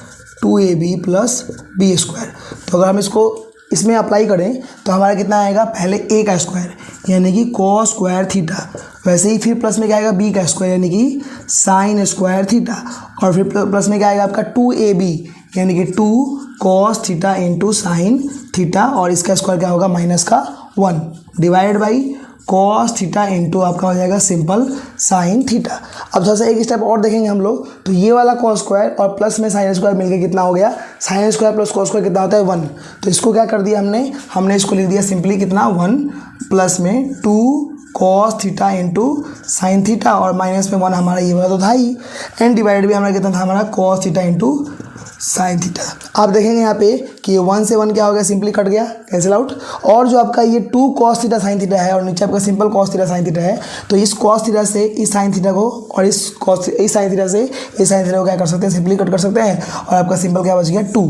2ab plus B square. तो अगर हम इसको इसमें अप्लाई करें तो हमारा कितना आएगा, पहले a का स्क्वायर यानी कि कॉस स्क्वायर थीटा, वैसे ही फिर प्लस में क्या आएगा, b का स्क्वायर यानी कि साइन स्क्वायर थीटा, और फिर प्लस में क्या आएगा आपका 2ab यानी कि 2 cos theta into sine theta, और इसका स्क्वायर क्या होगा, -1 divide by cos theta into आपका हो जाएगा सिंपल साइन थीटा। अब थोड़ा सा एक स्टेप और देखेंगे हम लोग, तो ये वाला कॉस स्क्वायर और प्लस में साइन स्क्वायर मिलकर कितना हो गया, sine square plus cos square कितना होता है 1। तो इसको क्या कर दिया हमने इसको लिख दिया सिंपली कितना 1 प्लस में 2 cos theta into sine theta, और माइनस में 1 हमारा ये वाला तो था ही, एंड डिवाइड भी हमारा कितना था, हमारा cos theta into sine theta. आप देखेंगे यहाँ पे कि ये 1 से 1 क्या हो गया, सिंपली कट गया, कैंसिल आउट। और जो आपका ये 2 कॉस थीटा साइन थीटा है और नीचे आपका simple cos theta sine theta है, तो इस कॉस थीटा से इस साइन थीटा को और इस साइन थीटा से इस साइन थीटा को क्या कर सकते हैं, सिंपली कट कर सकते हैं, और आपका सिंपल क्या बच गया 2,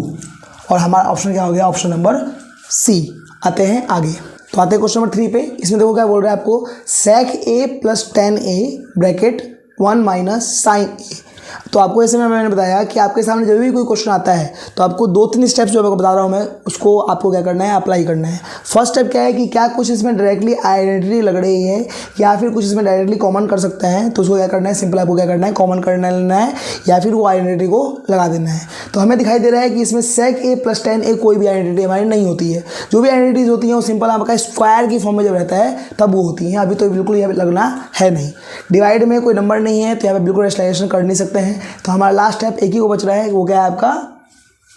और हमारा ऑप्शन क्या हो गया, ऑप्शन नंबर सी। आते हैं आगे, तो आते हैं क्वेश्चन नंबर 3 पे। इसमें देखो क्या बोल रहा है आपको, sec a plus 10a bracket 1 minus sine a। तो आपको ऐसे में मैंने बताया कि आपके सामने जब भी कोई क्वेश्चन आता है तो आपको 2-3 स्टेप्स जो आपको बता रहा हूँ मैं, उसको आपको क्या करना है, अप्लाई करना है। फर्स्ट स्टेप क्या है कि क्या कुछ इसमें डायरेक्टली आइडेंटिटी लग रही है या फिर कुछ इसमें डायरेक्टली कॉमन कर सकते हैं, तो उसको क्या करना है, सिंपल आपको क्या करना है, कॉमन करना लेना है या फिर वो आइडेंटिटी को लगा देना है। तो हमें दिखाई दे रहा है कि इसमें sec a प्लस 10a कोई भी आइडेंटिटी हमारी नहीं होती है। जो भी आइडेंटिटीज होती हैं वो सिंपल आपका स्क्वायर की फॉर्म में जब रहता है तब वो होती हैं। अभी तो बिल्कुल यहाँ पे लगना है नहीं, डिवाइड में कोई नंबर नहीं है तो यहाँ पे बिल्कुल रेशनलाइजेशन कर नहीं सकते हैं। तो हमारा लास्ट स्टेप एक ही को बच रहा है, वो क्या है आपका,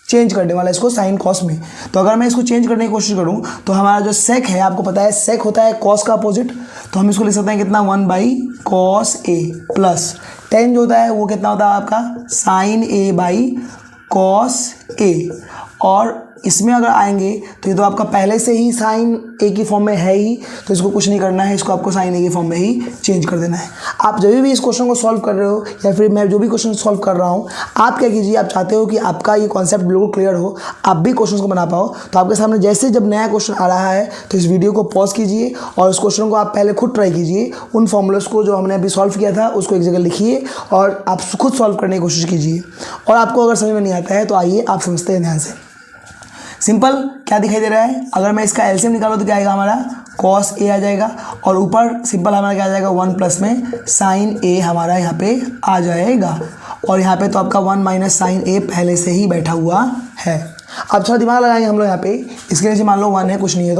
चेंज करने वाला इसको साइन कॉस में। तो अगर मैं इसको चेंज करने की कोशिश करूं तो हमारा जो सेक है, आपको पता है सेक होता है कॉस का अपोजिट, तो हम इसको लिख सकते हैं कितना 1 बाई कॉस ए, प्लस 10 जो होता है वो कितना होता है आपका sign A by cos A. और इसमें अगर आएंगे तो ये तो आपका पहले से ही साइन ए की फॉर्म में है ही, तो इसको कुछ नहीं करना है, इसको आपको साइन ए की फॉर्म में ही चेंज कर देना है। आप जब भी इस क्वेश्चन को सॉल्व कर रहे हो या फिर मैं जो भी क्वेश्चन सॉल्व कर रहा हूँ, आप क्या कीजिए, आप चाहते हो कि आपका ये कॉन्सेप्ट बिल्कुल क्लियर हो, आप भी क्वेश्चन को बना पाओ, तो आपके सामने जैसे जब नया क्वेश्चन आ रहा है तो इस वीडियो को पॉज कीजिए और उस क्वेश्चन को आप पहले खुद ट्राई कीजिए। उन फॉर्मूलाज को जो हमने अभी सॉल्व किया था उसको एक जगह लिखिए और आप खुद सॉल्व करने की कोशिश कीजिए। और आपको अगर समझ में नहीं आता है तो आइए आप समझते हैं ध्यान से। सिंपल क्या दिखाई दे रहा है, अगर मैं इसका एलसीएम निकालूँ तो क्या आएगा, हमारा कॉस ए आ जाएगा, और ऊपर सिंपल हमारा क्या आ जाएगा 1 प्लस में साइन ए हमारा यहाँ पे आ जाएगा, और यहाँ पे तो आपका 1 माइनस साइन ए पहले से ही बैठा हुआ है। अब थोड़ा दिमाग लगाएंगे हम लोग यहाँ पे, इसके नीचे मान लो 1 है, कुछ नहीं है,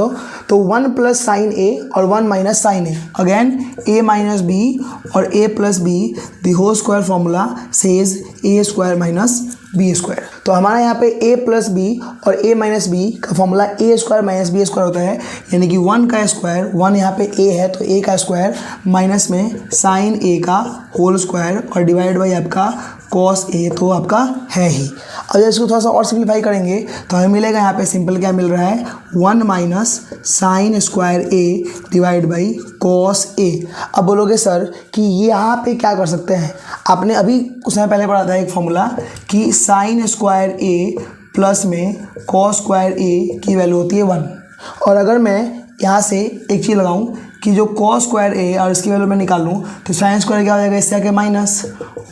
तो 1 प्लस साइन ए और 1 minus sine A, again A minus B और A plus B the whole square formula says A square minus B square. तो हमारा यहाँ पे a प्लस बी और a माइनस बी का formula A square minus B square होता है, यानी कि 1 का स्क्वायर, 1 यहाँ पे a है तो a का स्क्वायर माइनस में साइन a का होल स्क्वायर और डिवाइड बाई आपका कॉस a तो आपका है ही। और जब इसको थोड़ा सा और सिंप्लीफाई करेंगे तो हमें मिलेगा यहाँ पे सिंपल क्या मिल रहा है 1 minus sine square a divide by cos a। अब बोलोगे सर कि ये यहाँ पे क्या कर सकते हैं, आपने अभी कुछ समय पहले पढ़ा था एक फॉर्मूला कि साइन स्क्वायर a प्लस में कॉस स्क्वायर a की वैल्यू होती है 1। और अगर मैं यहाँ से एक चीज़ लगाऊँ कि जो कॉस स्क्वायर ए और इसकी वैल्यू मैं निकाल लूँ तो साइन स्क्वायर क्या हो जाएगा, इससे आके माइनस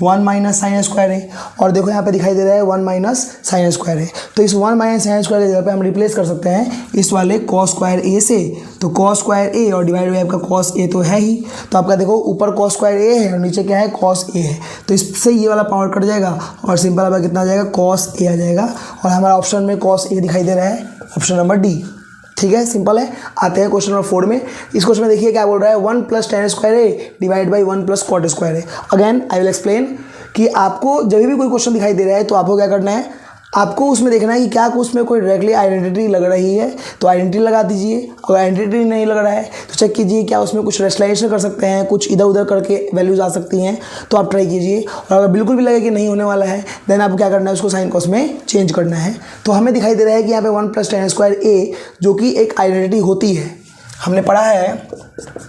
1 माइनस साइन स्क्वायर ए, और देखो यहाँ पे दिखाई दे रहा है 1 माइनस साइन स्क्वायर ए, तो इस 1 माइनस साइन स्क्वायर की जगह पे हम रिप्लेस कर सकते हैं इस वाले कॉस स्क्वायर ए से। तो कॉस स्क्वायर ए और डिवाइड बाई आपका कॉस ए तो है ही, तो आपका देखो ऊपर कॉस स्क्वायर ए है और नीचे क्या है, कॉस ए है, तो इससे ये वाला पावर कट जाएगा और सिंपल आपका कितना आ जाएगा, कॉस ए आ जाएगा, और हमारा ऑप्शन में कॉस ए दिखाई दे रहा है, ऑप्शन नंबर डी। ठीक है, सिंपल है। आते हैं क्वेश्चन नंबर 4 में। इस क्वेश्चन में देखिए क्या बोल रहा है, 1 plus tan square A divide by 1 plus cot square A. Again I will explain कि आपको जब भी कोई क्वेश्चन दिखाई दे रहा है तो आपको क्या करना है, आपको उसमें देखना है कि क्या उसमें कोई डायरेक्टली आइडेंटिटी लग रही है तो आइडेंटिटी लगा दीजिए, अगर आइडेंटिटी नहीं लग रहा है तो चेक कीजिए क्या उसमें कुछ रेशनलाइजेशन कर सकते हैं, कुछ इधर उधर करके वैल्यूज आ सकती हैं, तो आप ट्राई कीजिए। और अगर बिल्कुल भी लगे कि नहीं होने वाला है देन आपको क्या करना है, उसको साइन कॉस में चेंज करना है। तो हमें दिखाई दे रहा है कि यहाँ पे 1 प्लस tan स्क्वायर ए जो कि एक आइडेंटिटी होती है, हमने पढ़ा है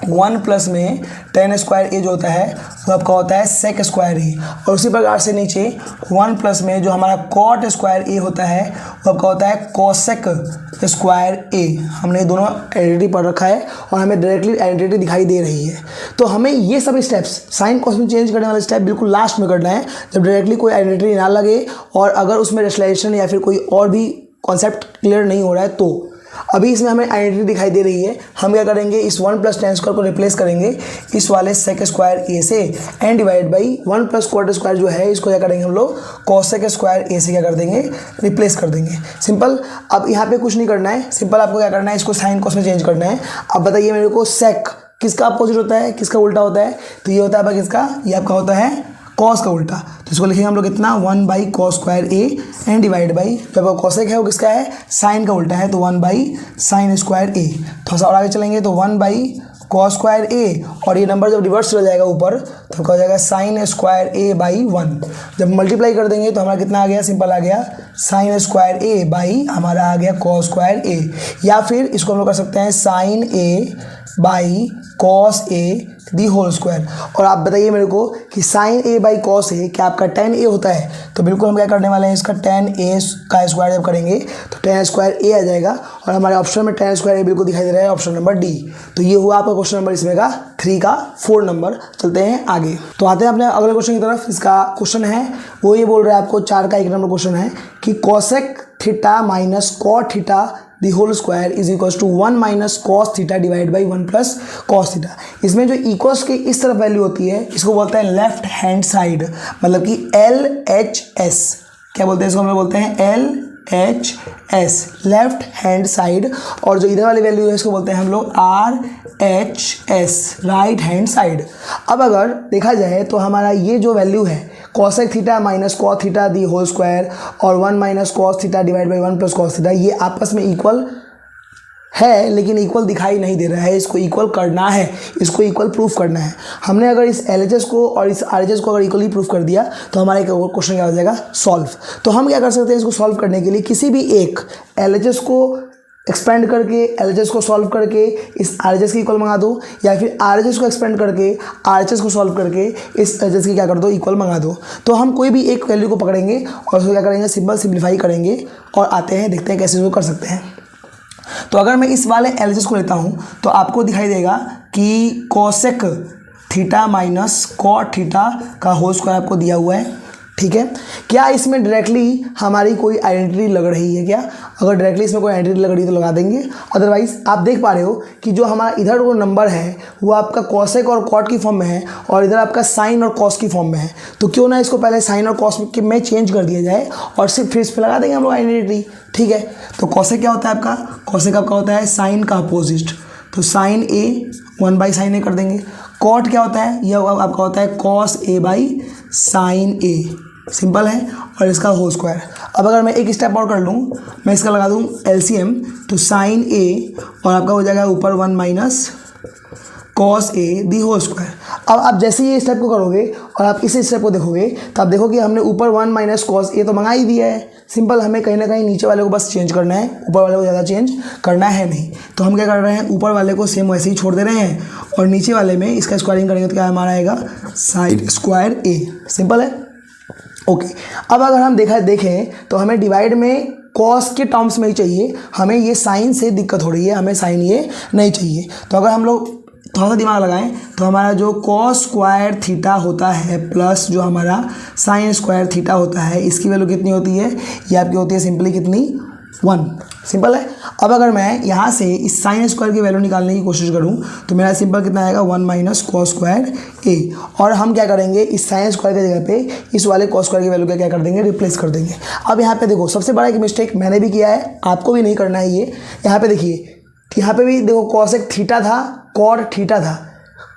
1 प्लस में tan स्क्वायर ए जो होता है वो आपका होता है सेक स्क्वायर ए, और उसी प्रकार से नीचे 1 प्लस में जो हमारा कॉट स्क्वायर ए होता है वो आपका होता है कोसेक स्क्वायर ए। हमने दोनों आइडेंटिटी पढ़ रखा है और हमें डायरेक्टली आइडेंटिटी दिखाई दे रही है। तो हमें ये सब स्टेप्स साइन कॉस में चेंज करने वाला स्टेप बिल्कुल लास्ट में करना है, जब डायरेक्टली कोई आइडेंटिटी ना लगे और अगर उसमें रेशनलाइजेशन या फिर कोई और भी कॉन्सेप्ट क्लियर नहीं हो रहा है। तो अभी इसमें हमें आइडेंटिटी दिखाई दे रही है, हम क्या करेंगे, इस 1 प्लस tan स्क्वायर को रिप्लेस करेंगे इस वाले सेक स्क्वायर ए से and divide by 1 plus cot square जो है इसको क्या करेंगे हम लोग कोसेक स्क्वायर ए से क्या कर देंगे, रिप्लेस कर देंगे। सिंपल। अब यहाँ पे कुछ नहीं करना है, सिंपल आपको क्या करना है, इसको साइन कॉस में चेंज करना है। अब बताइए मेरे को सेक किसका अपोजिट होता है, किसका उल्टा होता है, तो ये होता है आपका किसका, ये आपका होता है कॉस का उल्टा। तो इसको लिखेंगे हम लोग कितना, 1 by cos square A and divide by जब कॉसेक है वो किसका है, साइन का उल्टा है, तो 1 बाई साइन स्क्वायर ए। थोड़ा सा और आगे चलेंगे तो 1 बाई कॉस स्क्वायर ए, और ये नंबर जब रिवर्स चला जाएगा ऊपर तो क्या हो जाएगा, साइन स्क्वायर ए बाई 1। जब मल्टीप्लाई कर देंगे तो हमारा कितना आ गया, सिंपल आ गया साइन स्क्वायर ए बाई हमारा आ गया कॉस स्क्वायर ए, या फिर इसको हम लोग कर सकते हैं sine A by cos A the whole square. और आप बताइए मेरे को कि sine A by cos A क्या आपका tan ए होता है, तो बिल्कुल हम क्या करने वाले हैं, इसका tan ए का स्क्वायर जब करेंगे तो tan स्क्वायर ए आ जाएगा, और हमारे ऑप्शन में tan स्क्वायर ए बिल्कुल दिखाई दे रहा है, ऑप्शन नंबर डी। तो ये हुआ आपका क्वेश्चन नंबर इसमें का 3 का 4 नंबर। चलते हैं आगे, तो आते हैं अपने अगले क्वेश्चन की तरफ। इसका क्वेश्चन है वो ये बोल रहा है आपको 4 का 1 नंबर क्वेश्चन है कि cosec theta minus cot theta the whole square is equals to 1 minus cos theta divide by 1 plus cos theta. इसमें जो इक्वल्स की इस तरफ वैल्यू होती है इसको बोलते हैं लेफ्ट हैंड साइड, मतलब कि LHS। क्या बोलते हैं इसको, हम लोग बोलते हैं LHS लेफ्ट हैंड साइड, और जो इधर वाली वैल्यू है इसको बोलते हैं हम लोग RHS राइट हैंड साइड। अब अगर देखा जाए तो हमारा ये जो वैल्यू है cosec theta minus cos theta the whole square और 1 minus cos theta divide by 1 plus cos theta, ये आपस में इक्वल है लेकिन इक्वल दिखाई नहीं दे रहा है, इसको इक्वल करना है, इसको इक्वल प्रूफ करना है। हमने अगर इस LHS को और इस RHS को अगर इक्वली प्रूफ कर दिया तो हमारा एक क्वेश्चन क्या हो जाएगा, सॉल्व। तो हम क्या कर सकते हैं इसको सॉल्व करने के लिए, किसी भी एक LHS को एक्सपेंड करके LHS को सॉल्व करके इस RHS की इक्वल मंगा दो, या फिर RHS को एक्सपेंड करके RHS को सॉल्व करके इस LHS की क्या कर दो, इक्वल मंगा दो। तो हम कोई भी एक वैल्यू को पकड़ेंगे और उसको क्या करेंगे, सिंपल सिंप्लीफाई करेंगे और आते हैं देखते हैं कैसे इसको कर सकते हैं। तो अगर मैं इस वाले LHS को लेता हूँ तो आपको दिखाई देगा कि cosec theta minus cot theta का होल स्क्वायर आपको दिया हुआ है। ठीक है, क्या इसमें डायरेक्टली हमारी कोई आइडेंटिटी लग रही है क्या, अगर डायरेक्टली इसमें कोई आइडेंटिटी लग रही है तो लगा देंगे, अदरवाइज आप देख पा रहे हो कि जो हमारा इधर वो नंबर है वो आपका कॉसेक और कॉट की फॉर्म में है और इधर आपका साइन और कॉस की फॉर्म में है। तो क्यों ना इसको पहले साइन और कॉस में चेंज कर दिया जाए और सिर्फ फिर इस पर लगा देंगे हम लोग आइडेंटिटी। ठीक है, तो कॉसेक क्या होता है आपका, कॉसेक आपका होता है साइन का अपोजिट, तो साइन ए 1 बाई साइन ए कर देंगे। कॉट क्या होता है, यह आपका होता है cos A by sine A, simple है, और इसका होल स्क्वायर। अब अगर मैं एक स्टेप और कर लूँ, मैं इसका लगा दूँ LCM, तो साइन ए और आपका हो जाएगा ऊपर 1 minus cos A the whole square. अब आप जैसे ये स्टेप को करोगे और आप इस स्टेप को देखोगे तो आप देखोगे हमने ऊपर 1 माइनस कॉस ए तो मंगा ही दिया है, सिंपल हमें कहीं ना कहीं नीचे वाले को बस चेंज करना है, ऊपर वाले को ज़्यादा चेंज करना है नहीं। तो हम क्या कर रहे हैं, ऊपर वाले को सेम वैसे ही छोड़ दे रहे हैं और नीचे वाले में इसका स्क्वायरिंग करेंगे तो क्या हमारा आएगा, साइन स्क्वायर ए, सिंपल है। ओके, अब अगर हम देखें तो हमें डिवाइड में कॉस के टर्म्स में ही चाहिए, हमें ये साइन से दिक्कत हो रही है, हमें साइन ये नहीं चाहिए। तो अगर हम लोग थोड़ा सा दिमाग लगाएं तो हमारा जो कॉस स्क्वायर थीटा होता है प्लस जो हमारा साइन स्क्वायर थीटा होता है, इसकी वैल्यू कितनी होती है, ये आपकी होती है सिंपली कितनी, 1। सिंपल है। अब अगर मैं यहाँ से इस साइन स्क्वायर की वैल्यू निकालने की कोशिश करूँ तो मेरा सिंपल कितना आएगा, 1 माइनस कॉस स्क्वायर ए। और हम क्या करेंगे, इस साइन स्क्वायर की जगह पे इस वाले कॉस स्क्वायर की वैल्यू क्या कर देंगे, रिप्लेस कर देंगे। अब यहाँ पे देखो सबसे बड़ा एक मिस्टेक मैंने भी किया है, आपको भी नहीं करना है ये। यहाँ पे देखिए, यहाँ पे भी देखो कॉस एक थीटा था, कॉड थीटा था,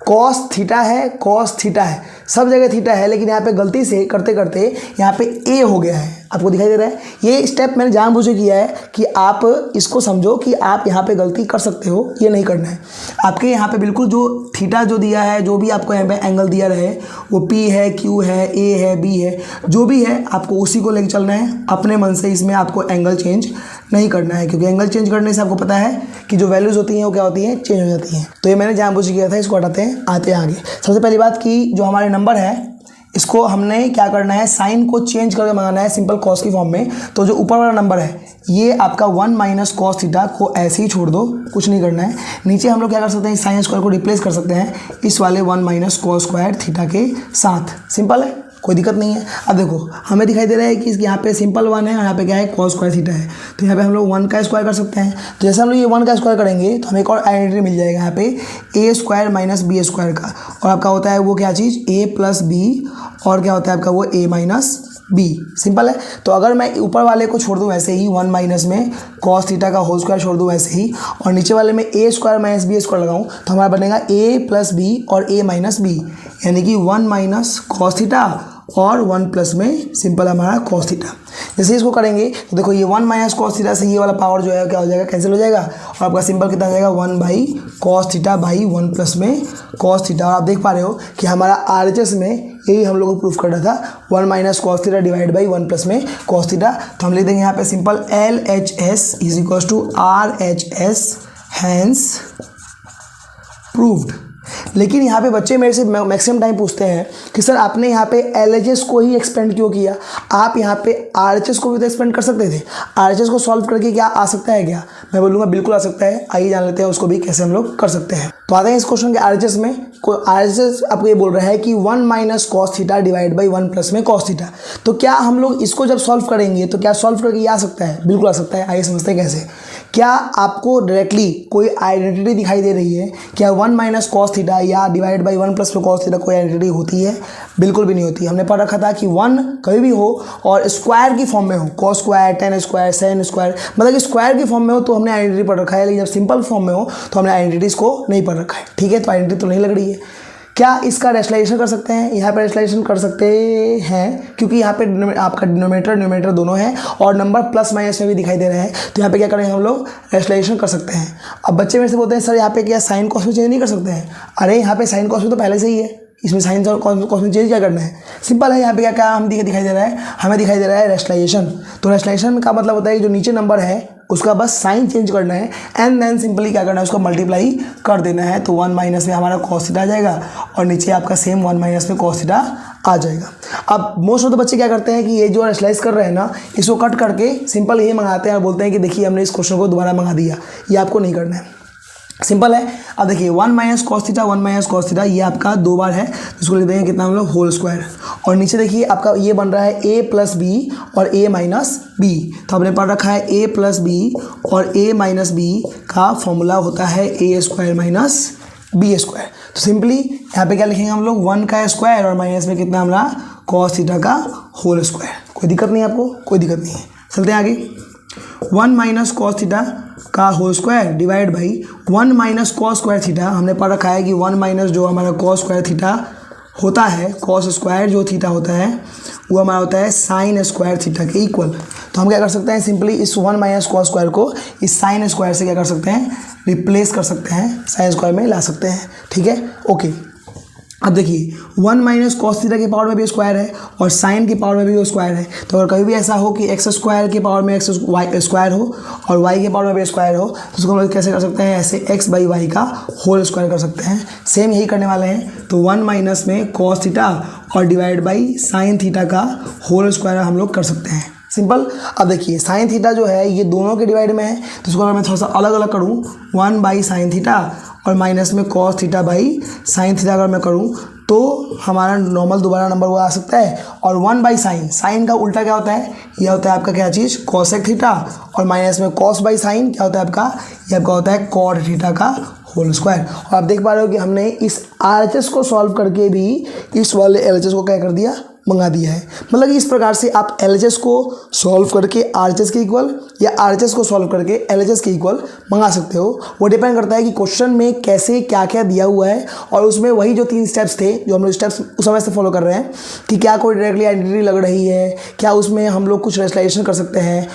कॉस थीटा है, कॉस थीटा है, सब जगह थीटा है, लेकिन यहाँ पे गलती से करते करते यहाँ पे ए हो गया है। आपको दिखाई दे रहा है, ये स्टेप मैंने जानबूझ के किया है कि आप इसको समझो कि आप यहाँ पे गलती कर सकते हो, ये नहीं करना है आपके। यहाँ पे बिल्कुल जो थीटा जो दिया है, जो भी आपको यहाँ पे एंगल दिया रहे, वो पी है, क्यू है, ए है, बी है, जो भी है आपको उसी को लेकर चलना है। अपने मन से इसमें आपको एंगल चेंज नहीं करना है, क्योंकि एंगल चेंज करने से आपको पता है कि जो वैल्यूज़ होती हैं वो क्या होती हैं, चेंज हो जाती हैं। तो ये मैंने जानबूझ के किया था, इसको हटाते हैं, आते हैं आगे। सबसे पहली बात कि जो हमारे नंबर है इसको हमने क्या करना है, साइन को चेंज करके मंगाना है सिंपल कॉस की फॉर्म में। तो जो ऊपर वाला नंबर है ये आपका 1 माइनस कॉस थीटा को ऐसे ही छोड़ दो, कुछ नहीं करना है। नीचे हम लोग क्या कर सकते हैं, साइन स्क्वायर को रिप्लेस कर सकते हैं इस वाले 1 माइनस कॉस स्क्वायर थीटा के साथ। सिंपल है, कोई दिक्कत नहीं है। अब देखो हमें दिखाई दे रहा है कि यहाँ पे सिंपल 1 है और यहाँ पे क्या है, कॉस स्क्वायर थीटा है। तो यहाँ पे हम लोग 1 का स्क्वायर कर सकते हैं। तो जैसे हम लोग ये 1 का स्क्वायर करेंगे तो हमें एक और आइडेंटिटी मिल जाएगा यहाँ पे, ए स्क्वायर माइनस बी स्क्वायर का। और आपका होता है वो क्या चीज़, ए प्लस बी, और क्या होता है आपका वो ए माइनस बी। सिंपल है। तो अगर मैं ऊपर वाले को छोड़ दूँ वैसे ही 1 माइनस में कॉस थीटा का होल स्क्वायर छोड़ दूँ वैसे ही, और नीचे वाले में ए स्क्वायर माइनस बी स्क्वायर लगाऊँ तो हमारा बनेगा ए प्लस बी और ए माइनस बी, यानी कि 1 माइनस कॉस थीटा और 1 प्लस में सिंपल हमारा कॉस थीटा। जैसे इसको करेंगे तो देखो ये 1 माइनस कॉस थीटा से ये वाला पावर जो है क्या हो जाएगा, कैंसिल हो जाएगा, और आपका सिंपल कितना हो जाएगा, 1 by cos theta by 1 plus में कॉस थीटा। और आप देख पा रहे हो कि हमारा RHS में यही हम लोग को प्रूफ करना था, 1 minus cos theta divide by 1 plus में कॉस थीटा। तो हम लिख देंगे यहाँ पे simple LHS is equals to RHS, hence proved. लेकिन यहाँ पे बच्चे मेरे से मैक्सिमम टाइम पूछते हैं कि सर आपने यहाँ पे LHS को ही एक्सपेंड क्यों किया, आप यहाँ पे RHS को भी तो एक्सपेंड कर सकते थे। RHS को सॉल्व करके क्या आ सकता है क्या, मैं बोलूँगा बिल्कुल आ सकता है। आइए जान लेते हैं उसको भी कैसे हम लोग कर सकते हैं। तो आते हैं इस क्वेश्चन के RHS में। RHS आपको ये बोल रहा है कि 1 minus cos theta divide by 1 plus में कॉस थीटा। तो क्या हम लोग इसको जब सॉल्व करेंगे तो क्या सॉल्व करके ये आ सकता है, बिल्कुल आ सकता है। आइए समझते हैं कैसे। क्या आपको डायरेक्टली कोई आइडेंटिटी दिखाई दे रही है, क्या 1 माइनस कॉस थीटा या डिवाइड बाई 1 प्लस में कॉस थीटा कोई आइडेंटिटी होती है, बिल्कुल भी नहीं होती। हमने पढ़ रखा था कि 1 कभी भी हो और स्क्वायर की फॉर्म में हो, cos square, ten square, Sen square, मतलब कि स्क्वायर की फॉर्म में हो तो हमने आइडेंटिटी पढ़ रखा है, लेकिन जब सिंपल फॉर्म में हो तो हमने आइडेंटिटीज को नहीं पढ़ रखा है। ठीक है, तो आइडेंटिटी तो नहीं लग रही है। क्या इसका रेशनलाइजेशन कर सकते हैं, यहाँ पे रेशनलाइजेशन कर सकते हैं क्योंकि यहाँ पे आपका डिनोमिनेटर न्यूमरेटर दोनों है और नंबर प्लस माइनस में भी दिखाई दे रहा है। तो यहाँ पे क्या करेंगे हम लोग, रेशनलाइजेशन कर सकते हैं। अब बच्चे मेरे से बोलते हैं सर यहाँ पे क्या साइन कॉस में चेंज नहीं कर सकते हैं। अरे यहाँ पे साइन कॉस में तो पहले से ही है, इसमें साइन और कॉस में चेंज क्या करना है, सिंपल है। यहाँ पे क्या हम दिखाई दे रहा है, हमें दिखाई दे रहा है रेशनलाइजेशन। तो रेशनलाइजेशन का मतलब होता है कि जो नीचे नंबर है उसका बस साइन चेंज करना है एंड देन सिंपली क्या करना है, उसको मल्टीप्लाई कर देना है। तो 1 माइनस में हमारा कॉस थीटा आ जाएगा और नीचे आपका सेम 1 माइनस में कॉस थीटा आ जाएगा। अब मोस्ट ऑफ द बच्चे क्या करते हैं कि ये जो रेशनलाइज कर रहे हैं ना, इसको कट करके सिंपल ये मंगाते हैं और बोलते हैं कि देखिए हमने इस क्वेश्चन को दोबारा मंगा दिया। ये आपको नहीं करना है, सिंपल है। अब देखिए 1 minus cos theta, 1 minus cos theta, ये आपका 2 बार है, इसको लिख देंगे कितना हम लोग, होल स्क्वायर। और नीचे देखिए आपका ये बन रहा है a प्लस बी और a माइनस बी। तो आपने पढ़ रखा है a प्लस बी और a माइनस बी का फॉर्मूला होता है a square minus B square. तो सिंपली यहाँ पे क्या लिखेंगे हम लोग, 1 का स्क्वायर और माइनस में कितना हमारा कॉस थीटा का होल स्क्वायर। कोई दिक्कत नहीं है आपको, कोई दिक्कत नहीं है। चलते हैं आगे। 1 माइनस कॉस थीटा का whole square divide by 1 minus cos square theta. हमने पढ़ रखा है कि 1 माइनस जो हमारा कॉस स्क्वायर थीटा होता है, कॉस स्क्वायर जो थीटा होता है वो हमारा होता है साइन स्क्वायर थीटा के इक्वल। तो हम क्या कर सकते हैं, सिंपली इस 1 माइनस कॉस स्क्वायर को इस साइन स्क्वायर से क्या कर सकते हैं, रिप्लेस कर सकते हैं, साइन स्क्वायर में ला सकते हैं। ठीक है, ओके। अब देखिए 1 माइनस कॉस थीटा के पावर में भी स्क्वायर है और साइन की पावर में भी स्क्वायर है। तो अगर कभी भी ऐसा हो कि एक्स स्क्वायर के पावर में एक्स वाई स्क्वायर हो और वाई के पावर में भी स्क्वायर हो तो उसको हम लोग कैसे कर सकते हैं, ऐसे एक्स बाई वाई का होल स्क्वायर कर सकते हैं। सेम यही करने वाले हैं। तो 1 माइनस में कॉस थीटा और डिवाइड बाई साइन थीटा का होल स्क्वायर हम लोग कर सकते हैं। सिंपल। अब देखिए साइन थीटा जो है ये दोनों के डिवाइड में है, तो इसको अगर मैं थोड़ा सा अलग अलग करूँ 1 बाई साइन थीटा और माइनस में cos theta by sine theta अगर मैं करूँ तो हमारा नॉर्मल दोबारा नंबर वो आ सकता है। और 1 बाई साइन, साइन का उल्टा क्या होता है, यह होता है आपका क्या चीज़ कॉसेक थीटा, और माइनस में कॉस बाई साइन क्या होता है आपका, ये आपका होता है कॉट थीटा का होल स्क्वायर। और आप देख पा रहे हो कि हमने इस RHS को सॉल्व करके भी इस वाले LHS को क्या कर दिया, मंगा दिया है। मतलब कि इस प्रकार से आप LHS को सॉल्व करके RHS के इक्वल या RHS को सॉल्व करके LHS के इक्वल मंगा सकते हो। वो डिपेंड करता है कि क्वेश्चन में कैसे क्या क्या दिया हुआ है, और उसमें वही जो 3 स्टेप्स थे जो हम लोग स्टेप्स उस समय से फॉलो कर रहे हैं कि क्या कोई डायरेक्टली आइडेंटिटी लग रही है, क्या उसमें हम लोग कुछ रेशनलाइजेशन कर सकते हैं,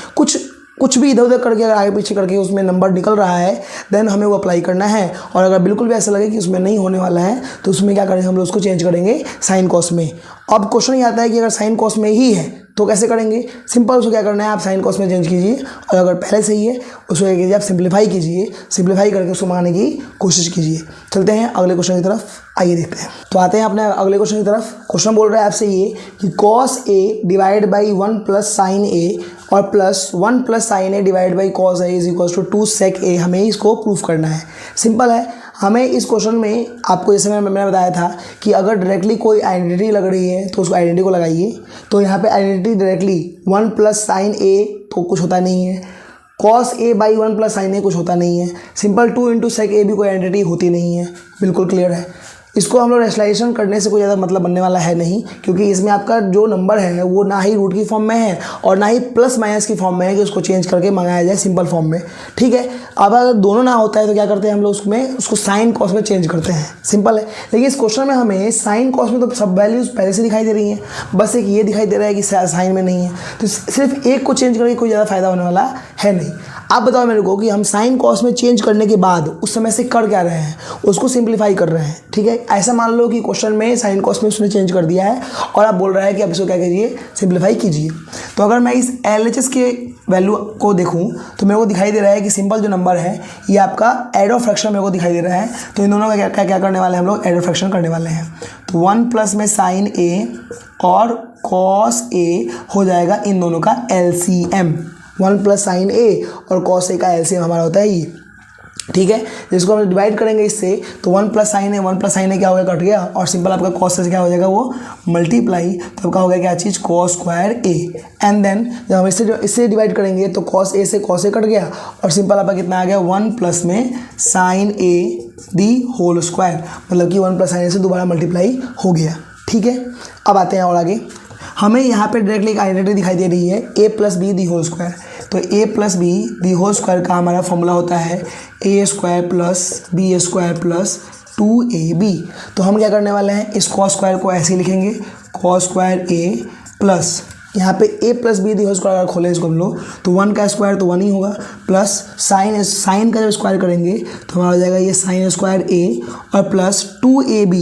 कुछ भी इधर उधर करके अगर आगे पीछे करके उसमें नंबर निकल रहा है देन हमें वो अप्लाई करना है। और अगर बिल्कुल भी ऐसा लगे कि उसमें नहीं होने वाला है तो उसमें क्या करेंगे, हम लोग उसको चेंज करेंगे साइन कॉस में। अब क्वेश्चन ये आता है कि अगर साइन कॉस में ही है तो कैसे करेंगे, सिंपल उसको क्या करना है, आप साइन कॉस में चेंज कीजिए, और अगर पहले से ही है उसको क्या कीजिए, आप सिंप्लीफाई कीजिए, सिंप्लीफाई करके उसको मंगाने की कोशिश कीजिए। चलते हैं अगले क्वेश्चन की तरफ, आइए देखते हैं। तो आते हैं अपने अगले क्वेश्चन की तरफ। क्वेश्चन बोल रहा है आपसे ये कि cos A divide by 1 plus sine A और plus 1 plus sine A divide by cos A is equal to 2 sec A, हमें इसको प्रूफ करना है। सिंपल है, हमें इस क्वेश्चन में आपको जैसे मैंने बताया था कि अगर डायरेक्टली कोई आइडेंटिटी लग रही है तो उसको आइडेंटिटी को लगाइए। तो यहाँ पे identity directly 1 plus sine A तो कुछ होता नहीं है, cos A by 1 plus sine A कुछ होता नहीं है, सिंपल 2 इंटू सेक ए भी कोई आइडेंटिटी होती नहीं है। बिल्कुल क्लियर है। इसको हम लोग रेशनलाइजेशन करने से कोई ज़्यादा मतलब बनने वाला है नहीं, क्योंकि इसमें आपका जो नंबर है वो ना ही रूट की फॉर्म में है और ना ही प्लस माइनस की फॉर्म में है कि उसको चेंज करके मंगाया जाए सिंपल फॉर्म में। ठीक है, अब अगर दोनों ना होता है तो क्या करते हैं हम लोग उसमें उसको साइन कॉस में चेंज करते हैं। सिंपल है। लेकिन इस क्वेश्चन में हमें साइन कॉस में तो सब वैल्यूज़ पहले से दिखाई दे रही हैं, बस एक ये दिखाई दे रहा है कि साइन में नहीं है, तो सिर्फ एक को चेंज करके कोई ज़्यादा फायदा होने वाला है नहीं। आप बताओ मेरे को कि हम साइन कॉस में चेंज करने के बाद उस समय से कर क्या रहे हैं, उसको सिंप्लीफाई कर रहे हैं। ठीक है, ऐसा मान लो कि क्वेश्चन में साइन कॉस में उसने चेंज कर दिया है और आप बोल रहा है कि आप इसको क्या कीजिए, सिंप्लीफाई कीजिए। तो अगर मैं इस LHS के वैल्यू को देखूं तो मेरे को दिखाई दे रहा है कि सिंपल जो नंबर है ये आपका एड ऑफ फ्रैक्शन मेरे को दिखाई दे रहा है। तो इन दोनों का क्या करने वाले हैं हम लोग, एड ऑफ फ्रैक्शन करने वाले हैं। तो 1 प्लस में साइन ए और कॉस ए हो जाएगा इन दोनों का LCM। 1 प्लस साइन ए और कॉस ए का LCM हमारा होता है ये। ठीक है, जिसको हम डिवाइड करेंगे इससे तो 1 प्लस साइन ए, 1 प्लस साइन ए क्या हो गया, कट गया, और सिंपल आपका कॉस से क्या हो जाएगा वो मल्टीप्लाई, तो आपका हो गया क्या चीज़, cos square A. And then जब हम इससे डिवाइड करेंगे तो कॉस ए से कॉस ए कट गया, और सिंपल आपका कितना आ गया 1 प्लस में sine A the whole square, मतलब कि 1 प्लस साइन ए से दोबारा मल्टीप्लाई हो गया। ठीक है, अब आते हैं और आगे। हमें यहाँ पे डायरेक्टली एक आइडेंटिटी दिखाई दे रही है a plus B the whole square. तो a plus B the whole square का हमारा फॉर्मूला होता है a square plus B square plus 2ab। तो हम क्या करने वाले हैं, इस कॉस स्क्वायर को ऐसे ही लिखेंगे, कॉस स्क्वायर a प्लस यहाँ पे a plus B the whole square अगर खोलें इसको हम लोग तो 1 का स्क्वायर तो 1 ही होगा, प्लस साइन का जब स्क्वायर करेंगे तो हमारा हो जाएगा ये साइन स्क्वायर a और प्लस 2ab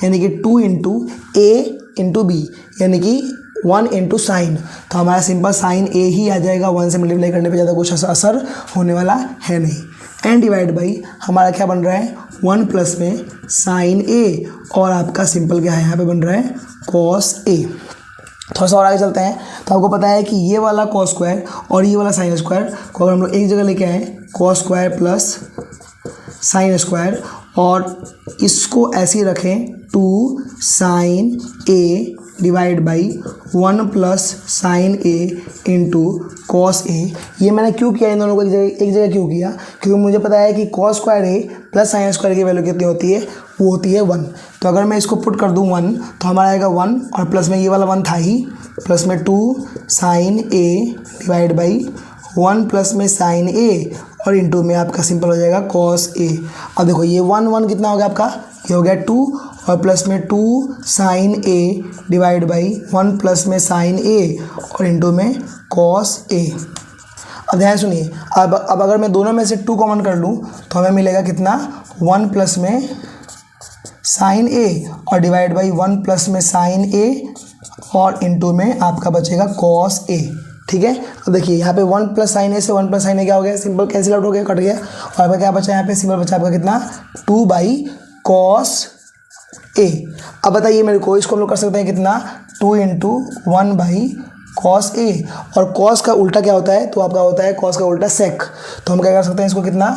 यानी कि 2 इंटू a इंटू बी यानी कि 1 इंटू साइन। तो हमारा सिंपल साइन ए ही आ जाएगा, 1 से मल्टीप्लाई करने पे ज़्यादा कुछ असर होने वाला है नहीं। एंड डिवाइड बाई हमारा क्या बन रहा है, 1 प्लस में साइन ए और आपका सिंपल क्या है यहाँ पे बन रहा है कॉस ए। थोड़ा सा और आगे चलते हैं। तो आपको पता है कि ये वाला कॉस स्क्वायर और ये वाला साइन स्क्वायर को अगर हम लोग एक जगह लेके आए, cos square plus sine square, और इसको ऐसे ही रखें 2 sine A divide by 1 plus sine A into cos A. ये मैंने क्यों किया इन दोनों को एक जगह क्यों किया, क्योंकि मुझे पता है कि कॉस स्क्वायर ए प्लस साइन स्क्वायर की वैल्यू कितनी होती है, वो होती है 1। तो अगर मैं इसको पुट कर दूँ 1 तो हमारा आएगा 1 और प्लस में ये वाला 1 था ही, प्लस में 2 sine A divide by 1 plus में साइन ए और इंटू में आपका सिंपल हो जाएगा कॉस ए। अब देखो ये 1 कितना हो गया आपका, ये हो गया 2 और प्लस में 2 sine A divide by 1 plus में साइन ए और इंटू में कॉस ए। अब ध्यान सुनिए, अब अगर मैं दोनों में से 2 कॉमन कर लूँ तो हमें मिलेगा कितना, 1 प्लस में साइन ए और डिवाइड बाई 1 प्लस में साइन ए और इंटू में आपका बचेगा कॉस ए। ठीक है, अब देखिए यहाँ पे 1 प्लस साइन ए से 1 प्लस साइन ए क्या हो गया, सिंपल कैंसिल आउट हो गया, कट गया, और आपका क्या बचा यहाँ पे, सिंपल बचा आपका कितना 2 बाई कॉस ए। अब बताइए मेरे को, इसको हम लोग कर सकते हैं कितना, 2 इंटू 1 बाई कॉस ए, और कॉस का उल्टा क्या होता है, तो आपका होता है कॉस का उल्टा सेक। तो हम क्या कर सकते हैं इसको, कितना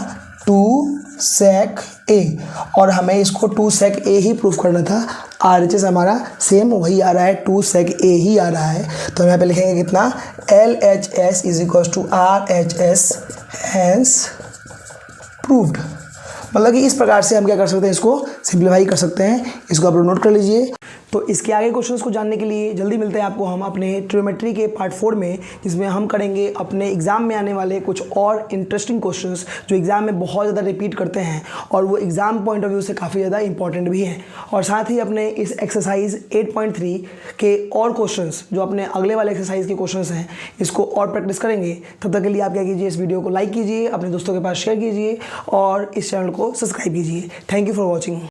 2 sec a, और हमें इसको 2 sec a ही प्रूफ करना था। RHS हमारा सेम वही आ रहा है, 2 sec a ही आ रहा है। तो हम यहाँ पे लिखेंगे कितना, LHS is equal to RHS hence proved. मतलब कि इस प्रकार से हम क्या कर सकते हैं, इसको सिंप्लीफाई कर सकते हैं। इसको आप लोग नोट कर लीजिए। तो इसके आगे क्वेश्चंस को जानने के लिए जल्दी मिलते हैं आपको हम अपने ट्रिग्नोमेट्री के पार्ट 4 में, जिसमें हम करेंगे अपने एग्जाम में आने वाले कुछ और इंटरेस्टिंग क्वेश्चंस जो एग्जाम में बहुत ज़्यादा रिपीट करते हैं और वो एग्जाम पॉइंट ऑफ व्यू से काफ़ी ज़्यादा इंपॉर्टेंट भी हैं। और साथ ही अपने इस एक्सरसाइज 8.3 के और क्वेश्चंस जो अपने अगले वाले एक्सरसाइज के क्वेश्चंस हैं, इसको और प्रैक्टिस करेंगे। तब तक के लिए आप क्या कीजिए, इस वीडियो को लाइक कीजिए, अपने दोस्तों के पास शेयर कीजिए और इस चैनल को सब्सक्राइब कीजिए। Thank you for watching.